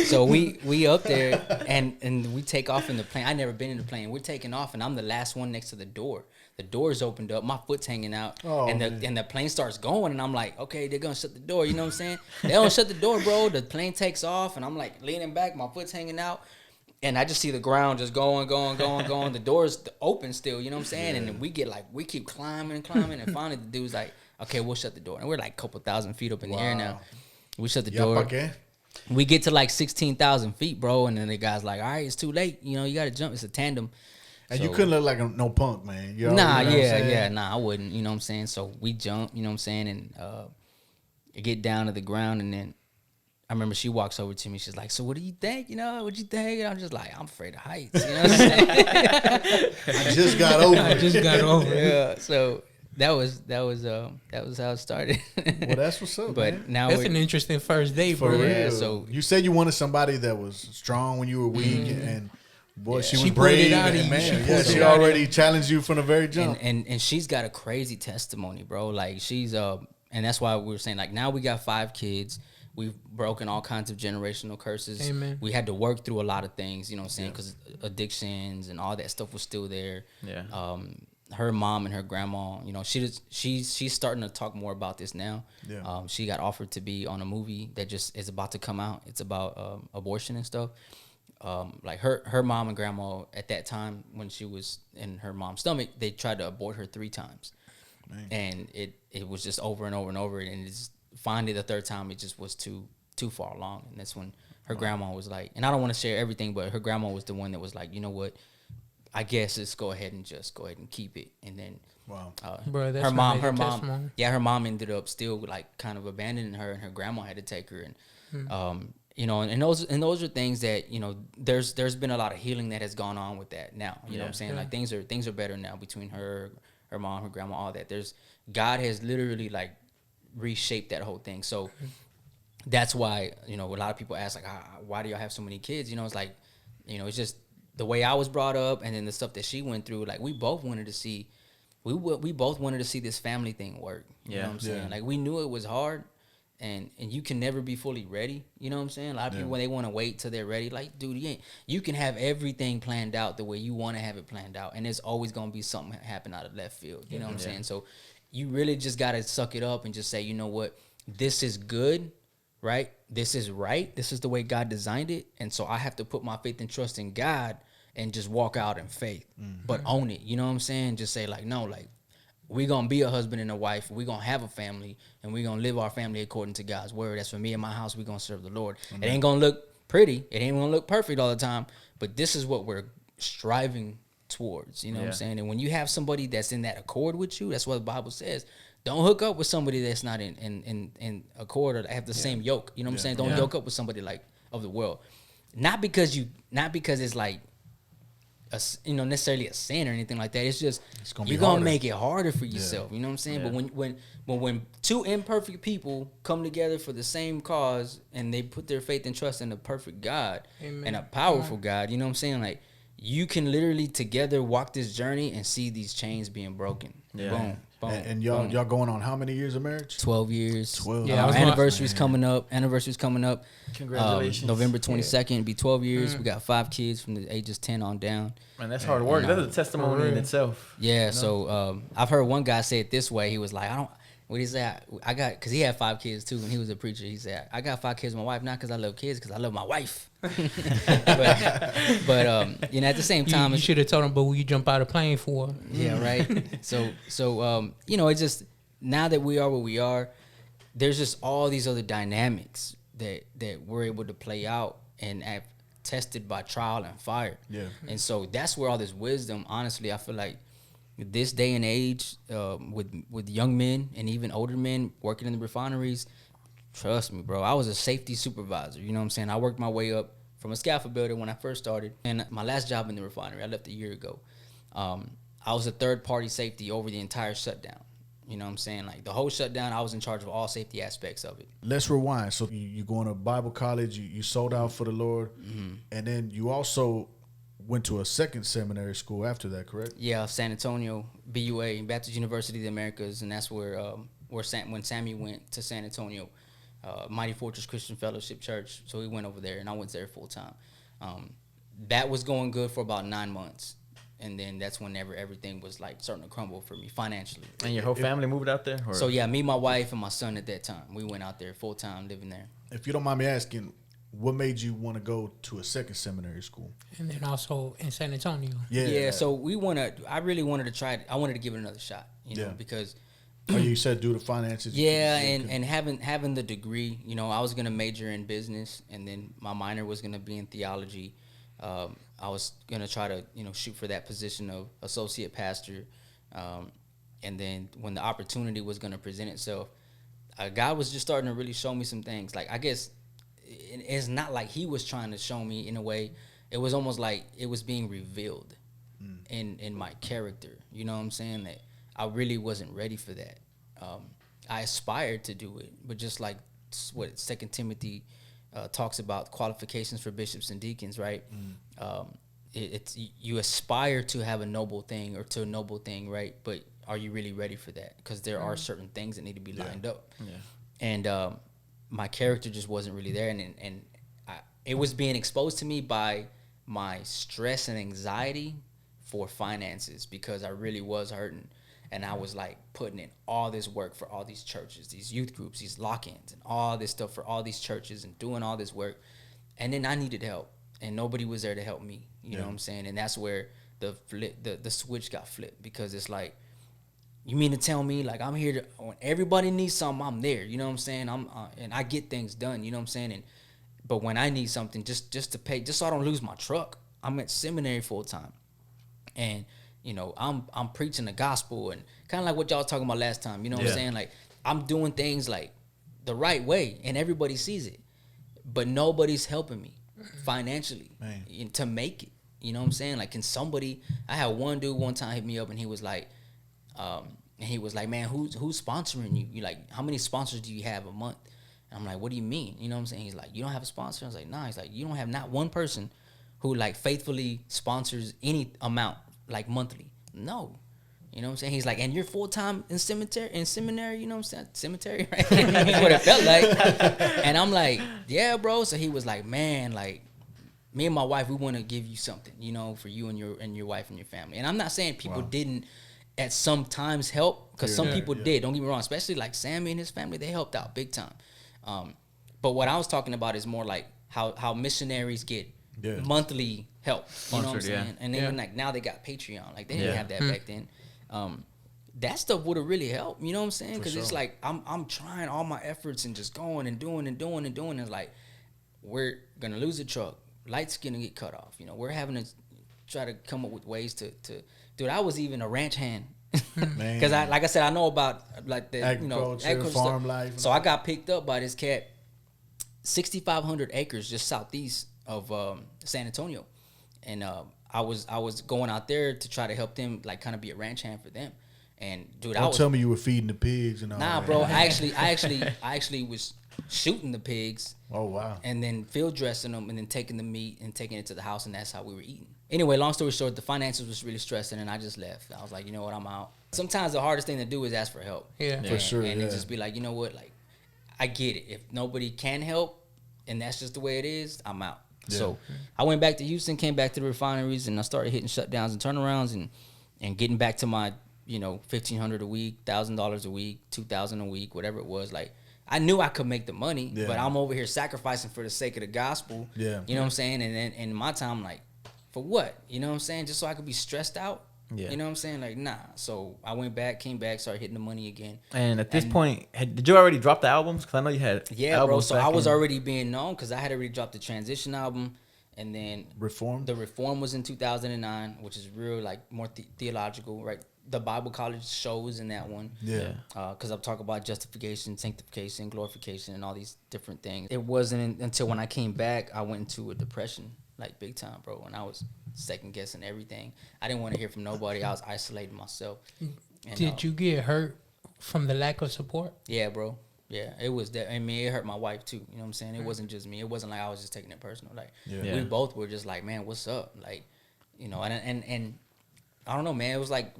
So we up there, and we take off in the plane. I never been in a plane. We're taking off, and I'm the last one next to the door. The door's opened up, my foot's hanging out, and the plane starts going, and I'm like, okay, they're gonna shut the door, you know what I'm saying? They don't shut the door, bro. The plane takes off, and I'm like leaning back, my foot's hanging out, and I just see the ground just going. The door's open still, you know what I'm saying? Yeah. And then we keep climbing, and finally the dude's like, okay, we'll shut the door, and we're like a couple thousand feet up in the air now. We shut the door. Okay. We get to like 16,000 feet, bro, and then the guy's like, all right, it's too late, you gotta jump. It's a tandem. And you couldn't look like no punk, man. I wouldn't, you know what I'm saying? So we jump, you know what I'm saying, and get down to the ground, and then I remember she walks over to me, she's like, so what do you think? What'd you think? And I'm just like, I'm afraid of heights, you know what I'm saying? I just got over it. Yeah, so that was how it started. Well, that's what's up, but man. Now that's an interesting first date, for bro. real. Yeah, so you said you wanted somebody that was strong when you were weak, and boy, she was she brave, and man. She already challenged you from the very jump. And she's got a crazy testimony, bro. Like she's and that's why we were saying, like, now we got 5 kids. We've broken all kinds of generational curses. Amen. We had to work through a lot of things, you know what I'm saying, because addictions and all that stuff was still there. Yeah. Her mom and her grandma, she's starting to talk more about this now. Yeah. She got offered to be on a movie that just is about to come out. It's about abortion and stuff. Like her mom and grandma at that time, when she was in her mom's stomach, they tried to abort her 3 times. Man. And it was just over and over and over, and it's finally the 3rd time it just was too far along. And that's when her grandma was like, and I don't want to share everything, but her grandma was the one that was like, you know what, I guess let's go ahead and keep it. And then bro, that's her mom ended up still like kind of abandoning her, and her grandma had to take her. And and those are things that, there's been a lot of healing that has gone on with that now. You know what I'm saying? Like things are better now between her mom, her grandma, all that. God has literally like reshaped that whole thing. So that's why, a lot of people ask, like, why do y'all have so many kids? It's like, it's just the way I was brought up, and then the stuff that she went through. Like, we both wanted to see this family thing work. You know what I'm saying? Like, we knew it was hard. And you can never be fully ready. You know what I'm saying? A lot of people, when they want to wait till they're ready, like, dude, you can have everything planned out the way you want to have it planned out, and there's always going to be something happen out of left field. You know what I'm saying? So you really just got to suck it up and just say, you know what, this is good, right? This is right. This is the way God designed it. And so I have to put my faith and trust in God and just walk out in faith, but own it. You know what I'm saying? Just say like, no, like we're going to be a husband and a wife. We're going to have a family and we're going to live our family according to God's word. As for me and my house, we're going to serve the Lord. It ain't going to look pretty. It ain't going to look perfect all the time, but this is what we're striving towards. You know what I'm saying? And when you have somebody that's in that accord with you, that's what the Bible says. Don't hook up with somebody that's not in accord or have the same yoke. You know what I'm saying? Don't yoke up with somebody like of the world. Not because it's like necessarily a sin or anything like that. It's just you're gonna make it harder for yourself. You know what I'm saying? Yeah. But when two imperfect people come together for the same cause and they put their faith and trust in a perfect God and a powerful God, you know what I'm saying? Like you can literally together walk this journey and see these chains being broken. Yeah. Boom. Boom, and y'all going on how many years of marriage? 12 years. 12. Yeah, our anniversary's coming up. Congratulations. November 22nd. It'll be 12 years. We got 5 kids from the ages 10 on down. Man, that's hard work. That's a testimony in itself. Yeah, you know? So I've heard one guy say it this way. He was like, what he said, I got, because he had 5 kids too, and he was a preacher. He said, I got 5 kids with my wife, not because I love kids, because I love my wife. but at the same time, you should have told him, but will you jump out of plane for? Yeah, right. So it's just now that we are where we are, there's just all these other dynamics that we're able to play out and have tested by trial and fire. Yeah, and so that's where all this wisdom. Honestly, I feel like this day and age, with young men and even older men working in the refineries, trust me, bro, I was a safety supervisor. You know what I'm saying? I worked my way up from a scaffold builder when I first started. And my last job in the refinery, I left a year ago. I was a third-party safety over the entire shutdown. You know what I'm saying? Like the whole shutdown, I was in charge of all safety aspects of it. Let's rewind. So you going to Bible college, you sold out for the Lord, and then you also went to a second seminary school after that, correct? Yeah, San Antonio, BUA, Baptist University of the Americas, and that's where when Sammy went to San Antonio, Mighty Fortress Christian Fellowship Church, so we went over there, and I went there full time. That was going good for about 9 months, and then that's whenever everything was like starting to crumble for me financially. And your whole family moved out there? Or? So yeah, me, my wife, and my son at that time, we went out there full time, living there. If you don't mind me asking, what made you want to go to a second seminary school? And then also in San Antonio. Yeah. So I really wanted to try it. I wanted to give it another shot, because. You said due to finances. Yeah, and having the degree, I was gonna major in business, and then my minor was gonna be in theology. I was gonna try to shoot for that position of associate pastor, and then when the opportunity was gonna present itself, God was just starting to really show me some things. Like I guess it's not like He was trying to show me in a way. It was almost like it was being revealed in my character. You know what I'm saying? That I really wasn't ready for that. I aspired to do it, but just like what 2 Timothy talks about, qualifications for bishops and deacons, right? It's you aspire to have a noble thing or to a noble thing, right? But are you really ready for that? Because there are certain things that need to be lined up. Yeah. And my character just wasn't really there, and it was being exposed to me by my stress and anxiety for finances, because I really was hurting. And I was like putting in all this work for all these churches, these youth groups, these lock-ins, and all this stuff for all these churches, and doing all this work. And then I needed help, and nobody was there to help me. You know what I'm saying? And that's where the switch got flipped, because it's like, you mean to tell me like I'm here to, when everybody needs something, I'm there. You know what I'm saying? And I get things done. You know what I'm saying? But when I need something, just to pay, just so I don't lose my truck, I'm at seminary full time, and I'm preaching the gospel, and kind of like what y'all was talking about last time. You know what I'm saying? Like I'm doing things like the right way, and everybody sees it, but nobody's helping me financially to make it. You know what I'm saying? Like, can somebody? I had one dude one time hit me up, and he was like, man, who's sponsoring you? You like, how many sponsors do you have a month? And I'm like, what do you mean? You know what I'm saying? He's like, you don't have a sponsor? I was like, nah. He's like, you don't have not one person who like faithfully sponsors any amount, like monthly. No. You know what I'm saying? He's like, and you're full-time in seminary, you know what I'm saying? Cemetery, right? That's what it felt like. And I'm like, yeah, bro. So he was like, man, like, me and my wife, we want to give you something, for you and your wife and your family. And I'm not saying people didn't at some times help, because some people did. Don't get me wrong. Especially like Sammy and his family, they helped out big time. But what I was talking about is more like how missionaries get monthly help. You know what I'm saying? And then like now they got Patreon. Like they didn't have that back then. That stuff would have really helped. You know what I'm saying? Because it's like I'm trying all my efforts and just going and doing. And it's like we're gonna lose a truck. Lights gonna get cut off. You know, we're having to try to come up with ways to dude. I was even a ranch hand. Because like I said, I know about like the agriculture farm life. So I got picked up by this cat, 6,500 acres just southeast of San Antonio, and I was going out there to try to help them, like kind of be a ranch hand for them. And dude, don't tell me you were feeding the pigs and all. Nah, that. bro. I actually was shooting the pigs. Oh wow! And then field dressing them, and then taking the meat and taking it to the house, and that's how we were eating. Anyway, long story short, the finances was really stressing, and I just left. I was like, you know what, I'm out. Sometimes the hardest thing to do is ask for help. Yeah, for sure. And just be like, you know what, like, I get it. If nobody can help, and that's just the way it is, I'm out. Yeah. So I went back to Houston, came back to the refineries, and I started hitting shutdowns and turnarounds, and getting back to my, $1,500 a week, $1,000 a week, $2,000 a week, whatever it was. Like, I knew I could make the money, but I'm over here sacrificing for the sake of the gospel. Yeah. You know what I'm saying? And then in my time, like, for what? You know what I'm saying? Just so I could be stressed out? Yeah. You know what I'm saying? Like, nah. So I went back, came back, started hitting the money again. And at this point, did you already drop the albums? Because I know you had albums, bro. So I was already being known because I had already dropped the Transition album. And then the Reform was in 2009, which is real, like, more theological, right? The Bible college shows in that one. Yeah. Because I'm talking about justification, sanctification, glorification, and all these different things. It wasn't until when I came back, I went into a depression, like big time, bro. And I was second guessing everything. I didn't want to hear from nobody. I was isolating myself. And, did you get hurt from the lack of support? Yeah, bro. Yeah, it was that. I mean, it hurt my wife too. You know what I'm saying? It wasn't just me. It wasn't like I was just taking it personal. Like we both were just like, man, what's up? Like, and I don't know, man. It was like,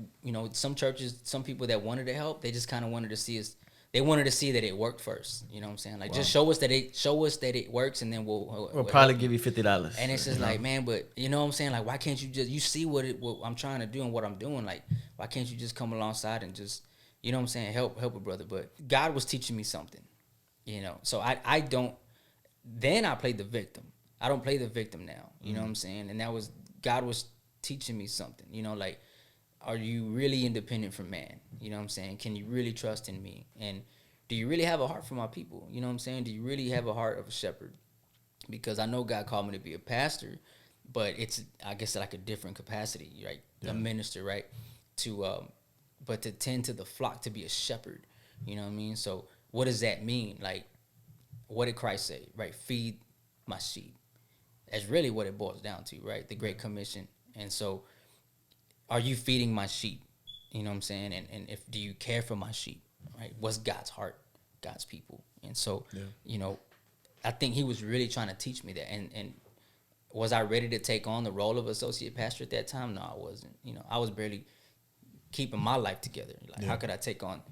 some churches, some people that wanted to help, they just kind of wanted to see us. They wanted to see that it worked first. You know what I'm saying? Like, just show us that it works, and then we'll probably give you $50. And it's just like, man, but you know what I'm saying? Like, why can't you just see what I'm trying to do and what I'm doing? Like, why can't you just come alongside and just, you know what I'm saying, help a brother? But God was teaching me something, So I don't. Then I played the victim. I don't play the victim now. You know what I'm saying? And that was God was teaching me something. Like, are you really independent from man? You know what I'm saying? Can you really trust in me? And do you really have a heart for my people? You know what I'm saying? Do you really have a heart of a shepherd? Because I know God called me to be a pastor, but it's, I guess, like a different capacity, right? Yeah. A minister, right? But to tend to the flock, to be a shepherd. You know what I mean? So what does that mean? Like, what did Christ say, right? Feed my sheep. That's really what it boils down to, right? The Great Commission. And so, are you feeding my sheep? You know what I'm saying? And if do you care for my sheep? Right? What's God's heart? God's people. And so, I think he was really trying to teach me that. And was I ready to take on the role of associate pastor at that time? No, I wasn't. I was barely keeping my life together. Like, how could I take on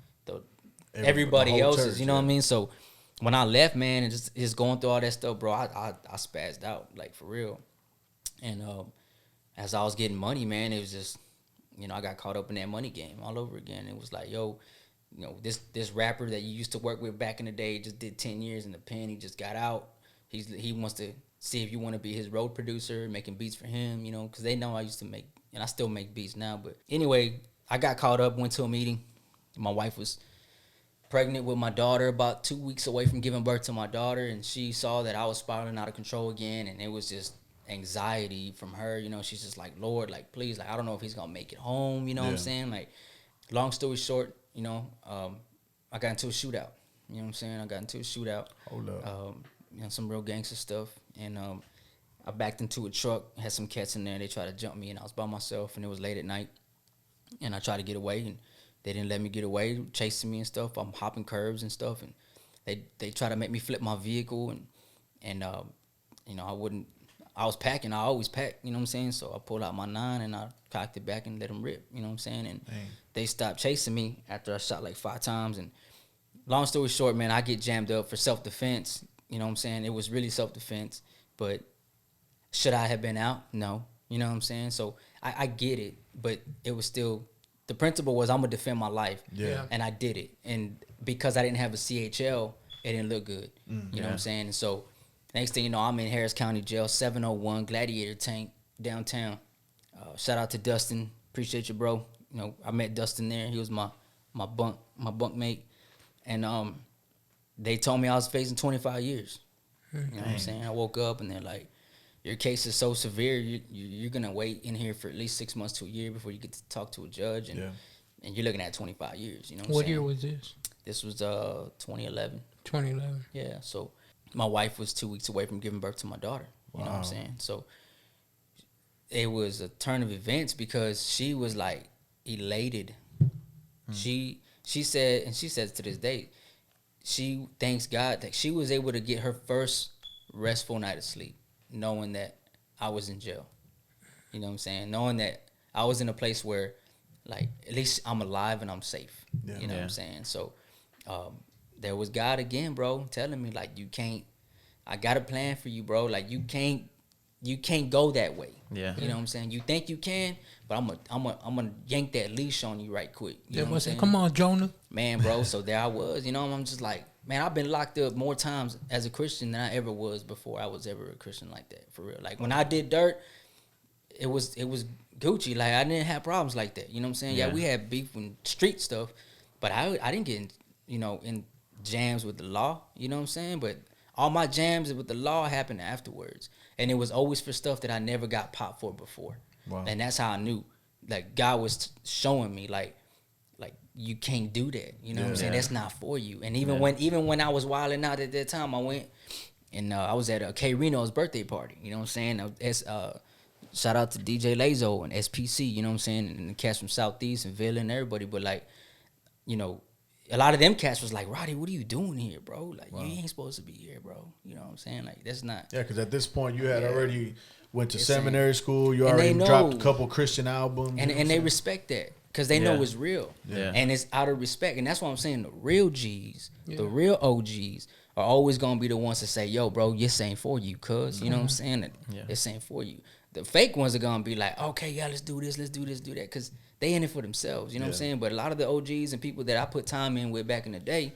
everybody else's? Church, you know what I mean? So when I left, man, and just going through all that stuff, bro, I spazzed out, like, for real. And as I was getting money, man, it was just, I got caught up in that money game all over again. It was like, yo, this rapper that you used to work with back in the day just did 10 years in the pen. He just got out. He wants to see if you want to be his road producer, making beats for him, because they know I used to make, and I still make beats now. But anyway, I got caught up, went to a meeting. My wife was pregnant with my daughter, about 2 weeks away from giving birth to my daughter, and she saw that I was spiraling out of control again, and it was just anxiety from her. She's just like, Lord, like, please, like, I don't know if he's gonna make it home. What I'm saying? Like, long story short, I got into a shootout. You know what I'm saying? I got into a shootout. Hold up. Some real gangster stuff, and I backed into a truck, had some cats in there. They tried to jump me, and I was by myself, and it was late at night, and I tried to get away, and they didn't let me get away, chasing me and stuff. I'm hopping curbs and stuff, and they try to make me flip my vehicle, and I was packing. I always pack, you know what I'm saying? So I pulled out my 9 and I cocked it back and let them rip, you know what I'm saying? And they stopped chasing me after I shot like 5 times. And long story short, man, I get jammed up for self-defense. You know what I'm saying? It was really self-defense. But should I have been out? No. You know what I'm saying? So I get it. But it was still, the principle was I'm going to defend my life. Yeah. And I did it. And because I didn't have a CHL, It didn't look good. You know what I'm saying? And so next thing you know, I'm in Harris County Jail, 701 Gladiator Tank downtown. Shout out to Dustin. Appreciate you, bro. You know, I met Dustin there. He was my bunkmate. And they told me I was facing 25 years. You know what I'm saying? I woke up and they're like, your case is so severe, you're going to wait in here for at least 6 months to a year before you get to talk to a judge. And you're looking at 25 years. You know what I'm saying? What year was this? This was 2011. 2011. Yeah, so my wife was 2 weeks away from giving birth to my daughter. You know what I'm saying? So it was a turn of events because she was like elated. She said, and she says to this day, she thanks God that she was able to get her first restful night of sleep, knowing that I was in jail. You know what I'm saying? Knowing that I was in a place where, like, at least I'm alive and I'm safe. You know what I'm saying? So there was God again, bro, telling me, like, you can't, I got a plan for you, bro. Like, you can't go that way. You know what I'm saying? You think you can, but I'm gonna yank that leash on you right quick. You know what I'm saying? Come on, Jonah. Man, bro, so there I was. You know, I'm just like, man, I've been locked up more times as a Christian than I ever was before I was ever a Christian like that, for real. Like, when I did dirt, it was Gucci. Like, I didn't have problems like that. You know what I'm saying? Yeah, we had beef and street stuff, but I didn't get in, in jams with the law. You know what I'm saying? But all my jams with the law happened afterwards. And it was always for stuff that I never got popped for before. Wow. And that's how I knew, like, God was showing me, like you can't do that. You know what I'm saying? That's not for you. And even when I was wilding out at that time, I went and I was at K Reno's birthday party. You know what I'm saying? Shout out to DJ Lazo and SPC. You know what I'm saying? And the cats from Southeast and Villa and everybody. But, like, you know, a lot of them cats was like, Roddy, what are you doing here, bro? Like, you ain't supposed to be here, bro. You know what I'm saying? Like, that's not. Yeah, because at this point, you had already went to seminary school. You already dropped a couple Christian albums. And they respect that because they know it's real. Yeah. And it's out of respect. And that's what I'm saying. The real G's, the real OGs are always going to be the ones to say, yo, bro, this ain't for you, cuz. You know what I'm saying? This ain't for you. The fake ones are going to be like, okay, yeah, let's do this, do that. Because they in it for themselves. You know what I'm saying? But a lot of the OGs and people that I put time in with back in the day,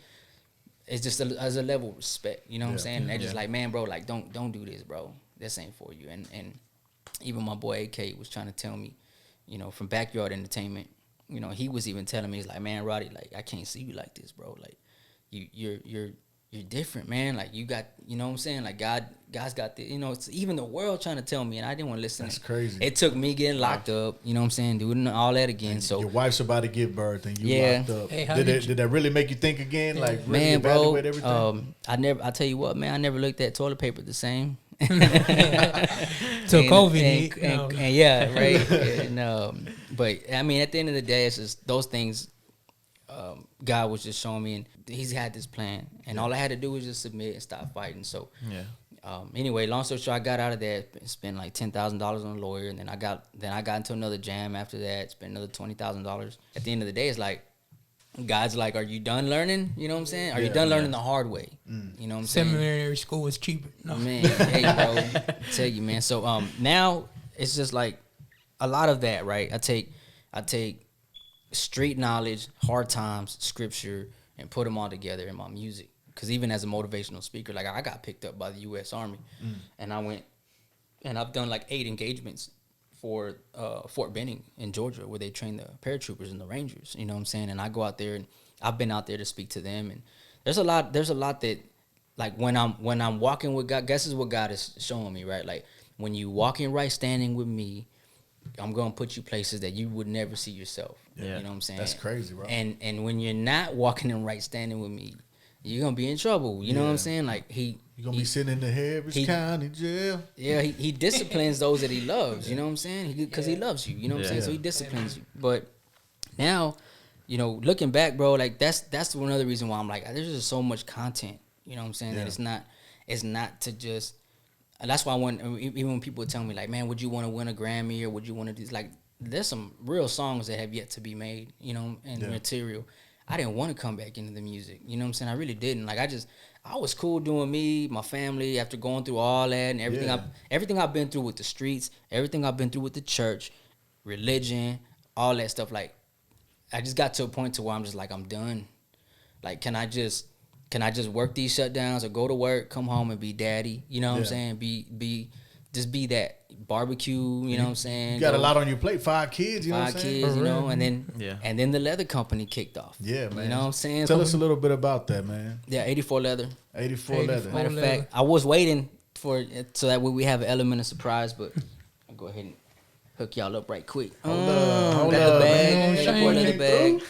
it's just as a level of respect. You know what I'm saying? They're just like, man, bro, like, don't do this, bro. This ain't for you. And even my boy AK was trying to tell me, from Backyard Entertainment, he was even telling me, he's like, man, Roddy, like, I can't see you like this, bro. Like, you're different, man. Like, you got, you know what I'm saying? Like, God's got the, it's even the world trying to tell me, and I didn't want to listen. That's crazy. It took me getting locked up, you know what I'm saying? Doing all that again. And so your wife's about to give birth, and you locked up. Hey, did that really make you think again? Like, really man, evaluate bro, everything? I tell you what, man, I never looked at toilet paper the same. Till COVID. And yeah, right. And, but I mean, at the end of the day, it's just those things. God was just showing me, and He's had this plan, and all I had to do was just submit and stop fighting. So, anyway, long story short, I got out of there, spent like $10,000 on a lawyer, and then I got into another jam after that, spent another $20,000. At the end of the day, it's like, God's like, are you done learning? You know what I'm saying? Are you done learning the hard way? You know what I'm saying? Seminary school was cheaper. No. Man, hey, bro, I tell you, man. So now it's just like a lot of that, right? I take street knowledge, hard times, scripture, and put them all together in my music. Because even as a motivational speaker, like, I got picked up by the U.S. Army, and I went, and I've done like 8 engagements for Fort Benning in Georgia, where they train the paratroopers and the Rangers. You know what I'm saying? And I go out there, and I've been out there to speak to them. And there's a lot that, like, when I'm walking with God, guess is what God is showing me, right? Like, when you walking right, standing with me, I'm gonna put you places that you would never see yourself. You know what I'm saying? That's crazy, bro. And when you're not walking in right, standing with me, you're gonna be in trouble. You know what I'm saying? Like, you're gonna be sitting in the Harris County jail. Yeah, he disciplines those that He loves. You know what I'm saying? Because he loves you. You know what I'm saying? So He disciplines you. But now, looking back, bro, like, that's one other reason why I'm like, there's just so much content. You know what I'm saying? That it's not to just. That's why even when people tell me, like, man, would you want to win a Grammy, or would you want to do this? Like, there's some real songs that have yet to be made, and material. I didn't want to come back into the music. You know what I'm saying? I really didn't. Like, I was cool doing me, my family, after going through all that and everything. Everything I've been through with the streets, everything I've been through with the church, religion, all that stuff. Like, I just got to a point to where I'm just like, I'm done. Like, can I just can I just work these shutdowns or go to work, come home and be daddy? You know what I'm saying? Just be that barbecue. You know what I'm saying? You got a lot on your plate. 5 kids. You know what I'm 5 saying? kids. You know, and then the leather company kicked off. Yeah, man. You know what I'm saying? Tell us a little bit about that, man. Yeah, 84 leather. 84 leather. Matter of fact, I was waiting for it so that way we have an element of surprise, but I'll go ahead and hook y'all up right quick. Hold got up, the bag. man. 84 leather bag.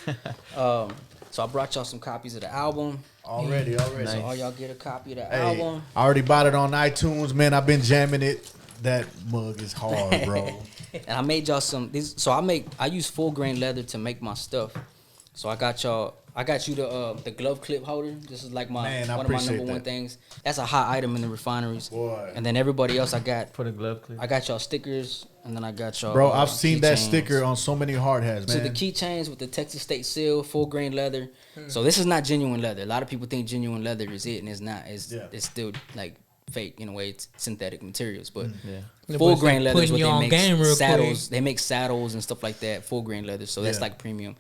So I brought y'all some copies of the album. Already. So all y'all get a copy of the album. I already bought it on iTunes, man. I've been jamming it. That mug is hard, bro. And I made y'all some. So I use full grain leather to make my stuff. So I got you the glove clip holder. This is like one of my number one things. That's a hot item in the refineries. Boy. And then everybody else I got for the glove clip. I got y'all stickers, and then I got y'all. Bro, I've seen that keychains. sticker on so many hard hats, man. So the keychains with the Texas State seal, full grain leather. So this is not genuine leather. A lot of people think genuine leather is it, and it's not. It's still like fake in a way. It's synthetic materials, but full grain leather is what they make saddles. They make saddles and stuff like that. Full grain leather, so that's like premium.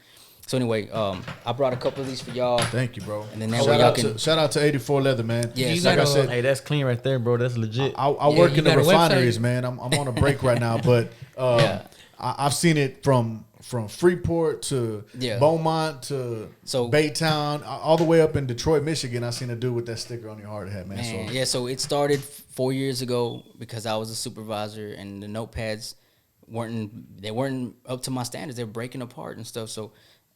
So anyway, I brought a couple of these for y'all. Thank you, bro. And then that way y'all can shout out to 84 Leather, man. Yeah, like I said, hey, that's clean right there, bro. That's legit. I work in the refineries, man. I'm on a break right now, but I've seen it from Freeport to Beaumont to Baytown, all the way up in Detroit, Michigan. I seen a dude with that sticker on your hard hat, man. So it started 4 years ago because I was a supervisor and the notepads weren't up to my standards. They're breaking apart and stuff. So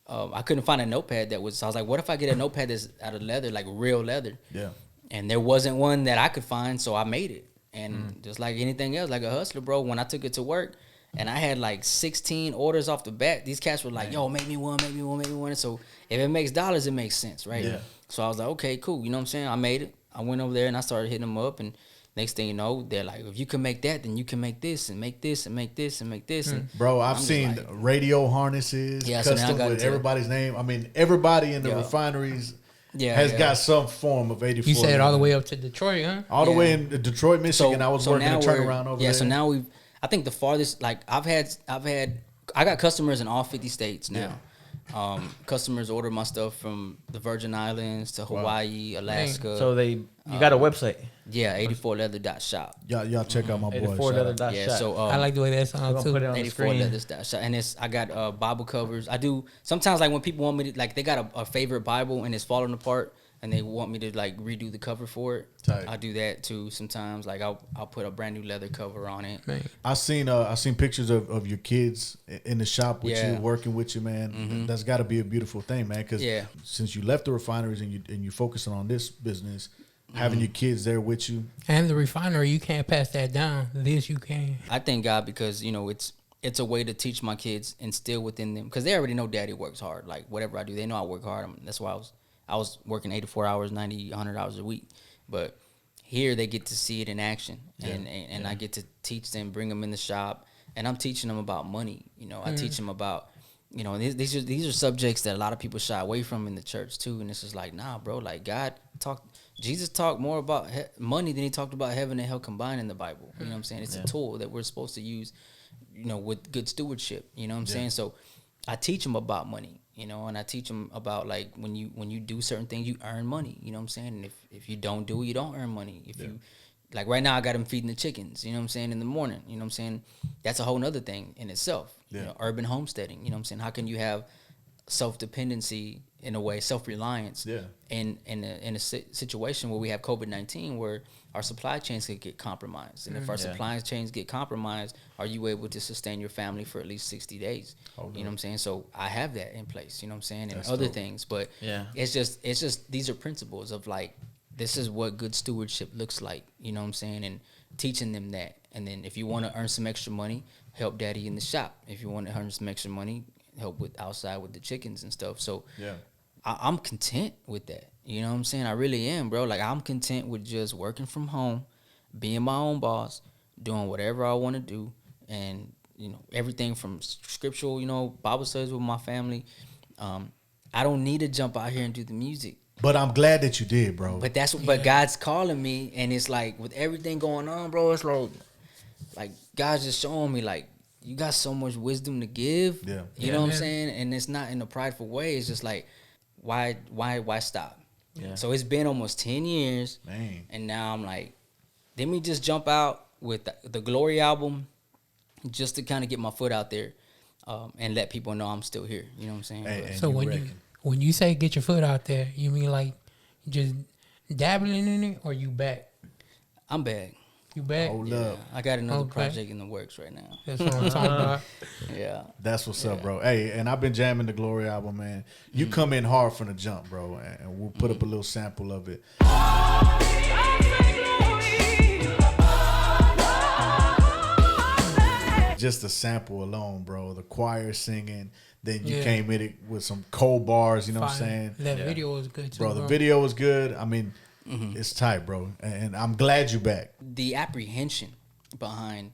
I couldn't find a notepad I was like, what if I get a notepad that's out of leather, like real leather? Yeah. And there wasn't one that I could find, so I made it. And just like anything else, like a hustler, bro, when I took it to work, and I had like 16 orders off the bat, these cats were like, yo, make me one. So if it makes dollars, it makes sense, right? Yeah. So I was like, okay, cool. You know what I'm saying? I made it. I went over there and I started hitting them up, and next thing you know, they're like, if you can make that, then you can make this and make this and make this and make this. And bro, I've seen like, radio harnesses, custom with everybody's name. I mean, everybody in the refineries has got some form of 84. You said all the way up to Detroit, huh? All the way in Detroit, Michigan. I was working a turnaround over there. Yeah, so now I think the farthest, like I got customers in all 50 states now. Customers order my stuff from the Virgin Islands to Hawaii, Alaska. So you got a website? Yeah, 84leather.shop. Y'all check out my boy. 84leather.shop. Yeah, so I like the way that sounds too. 84leather.shop, and I got Bible covers. I do sometimes like when people want me to like they got a favorite Bible and it's falling apart and they want me to like redo the cover for it. Tight. I do that too sometimes. Like I'll put a brand new leather cover on it. Man. I seen pictures of your kids in the shop with you, working with you, man. Mm-hmm. That's got to be a beautiful thing, man. Because since you left the refineries and you focusing on this business, having your kids there with you and the refinery, you can't pass that down. This you can. I thank God because it's a way to teach my kids, instill within them, because they already know daddy works hard. Like whatever I do, they know I work hard. That's why I was working 84 hours, 90, 100 hours a week. But here they get to see it in action, and I get to teach them, bring them in the shop, and I'm teaching them about money. You know, I teach them about, you know, these are subjects that a lot of people shy away from in the church too. And it's just like, nah, bro, like Jesus talked more about money than he talked about heaven and hell combined in the Bible. You know what I'm saying? It's a tool that we're supposed to use, you know, with good stewardship. You know what I'm saying? So I teach them about money. You know, and I teach them about like when you do certain things, you earn money. You know what I'm saying? And if you don't do it, you don't earn money. If you like right now, I got them feeding the chickens. You know what I'm saying? In the morning. You know what I'm saying? That's a whole nother thing in itself. Yeah. You know, urban homesteading. You know what I'm saying? How can you have self-dependency in a way, self-reliance in a situation where we have COVID-19 where our supply chains could get compromised. And if our supply chains get compromised, are you able to sustain your family for at least 60 days? You know what I'm saying? So I have that in place, you know what I'm saying? And that's other things. But it's just these are principles of like, this is what good stewardship looks like, you know what I'm saying? And teaching them that. And then if you want to earn some extra money, help daddy in the shop. If you want to earn some extra money, help with outside with the chickens and stuff. So I'm content with that. You know what I'm saying? I really am, bro. Like I'm content with just working from home, being my own boss, doing whatever I want to do. And, you know, everything from scriptural, you know, Bible studies with my family. I don't need to jump out here and do the music. But I'm glad that you did, bro. But but God's calling me, and it's like with everything going on, bro, it's like God's just showing me like you got so much wisdom to give. You know what I'm saying? And it's not in a prideful way. It's just like why stop? Yeah. So it's been almost 10 years. Man. And now I'm like, let me just jump out with the Glory album just to kind of get my foot out there and let people know I'm still here. You know what I'm saying? Hey, So when you say get your foot out there, you mean like just dabbling in it, or you back? I'm back. You back? Hold Yeah, up. I got another Okay. project in the works right now. That's what I'm talking about. Yeah. That's what's up, bro. Hey, and I've been jamming the Glory album, man. You come in hard from the jump, bro, and we'll put up a little sample of it. Just a sample alone, bro. The choir singing, then you came in it with some cold bars, you know what I'm saying? That video was good too, Bro, the video was good. I mean, it's tight, bro. And I'm glad you back. The apprehension behind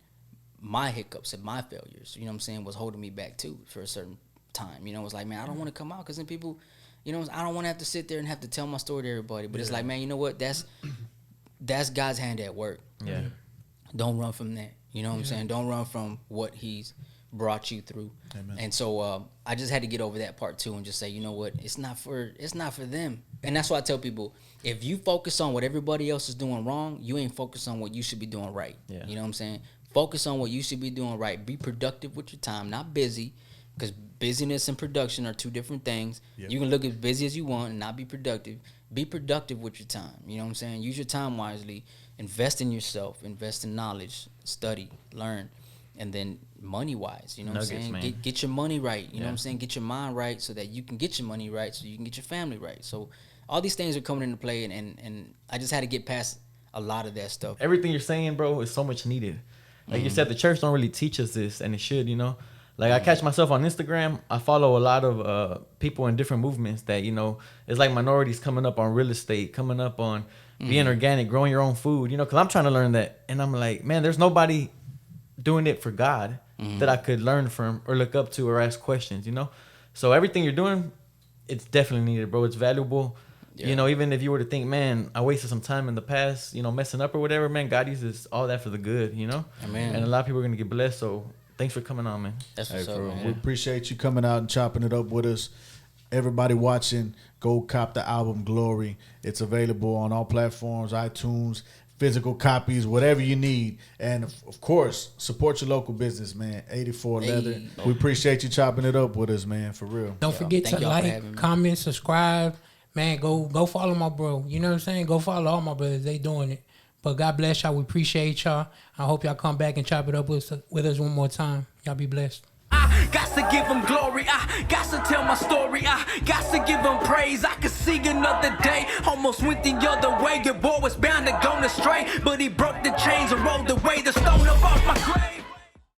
my hiccups and my failures, you know what I'm saying, was holding me back too for a certain time. You know, it was like, man, I don't want to come out because then people, you know, I don't want to have to sit there and have to tell my story to everybody. But it's like, man, you know what? That's God's hand at work. Yeah. Don't run from that. You know what I'm saying? Don't run from what he's brought you through. Amen. And so I just had to get over that part too and just say, you know what? It's not for them. And that's why I tell people, if you focus on what everybody else is doing wrong, you ain't focused on what you should be doing right. Yeah. You know what I'm saying? Focus on what you should be doing right. Be productive with your time, not busy, because busyness and production are two different things. Yep. You can look as busy as you want and not be productive. Be productive with your time. You know what I'm saying? Use your time wisely. Invest in yourself. Invest in knowledge. Study. Learn. And then money-wise, you know what I'm saying? Man. Get your money right. You know what I'm saying? Get your mind right so that you can get your money right so you can get your family right. So all these things are coming into play, and I just had to get past a lot of that stuff. Everything you're saying, bro, is so much needed. Like you said, the church don't really teach us this, and it should, you know. Like I catch myself on Instagram. I follow a lot of people in different movements that, you know, it's like minorities coming up on real estate, coming up on being organic, growing your own food, you know, because I'm trying to learn that. And I'm like, man, there's nobody doing it for God that I could learn from or look up to or ask questions, you know. So everything you're doing, it's definitely needed, bro. It's valuable. Yeah. You know, even if you were to think, man, I wasted some time in the past, you know, messing up or whatever, man, God uses all that for the good, you know. Amen. And a lot of people are going to get blessed. So thanks for coming on, man. That's Hey, what's up, for real. man. We appreciate you coming out and chopping it up with us. Everybody watching, go cop the album Glory. It's available on all platforms, iTunes, physical copies, whatever you need. And of course, support your local business, man. 84 Leather. Hey. We appreciate you chopping it up with us, man, for real. Don't forget Thank to y'all for like, having me. comment, subscribe. Man, go follow my bro. You know what I'm saying? Go follow all my brothers. They doing it. But God bless y'all. We appreciate y'all. I hope y'all come back and chop it up with us one more time. Y'all be blessed. I got to give him glory. I got to tell my story. I got to give him praise. I could see another day. Almost went the other way. Your boy was bound to go astray, but he broke the chains and rolled away the stone up off my grave.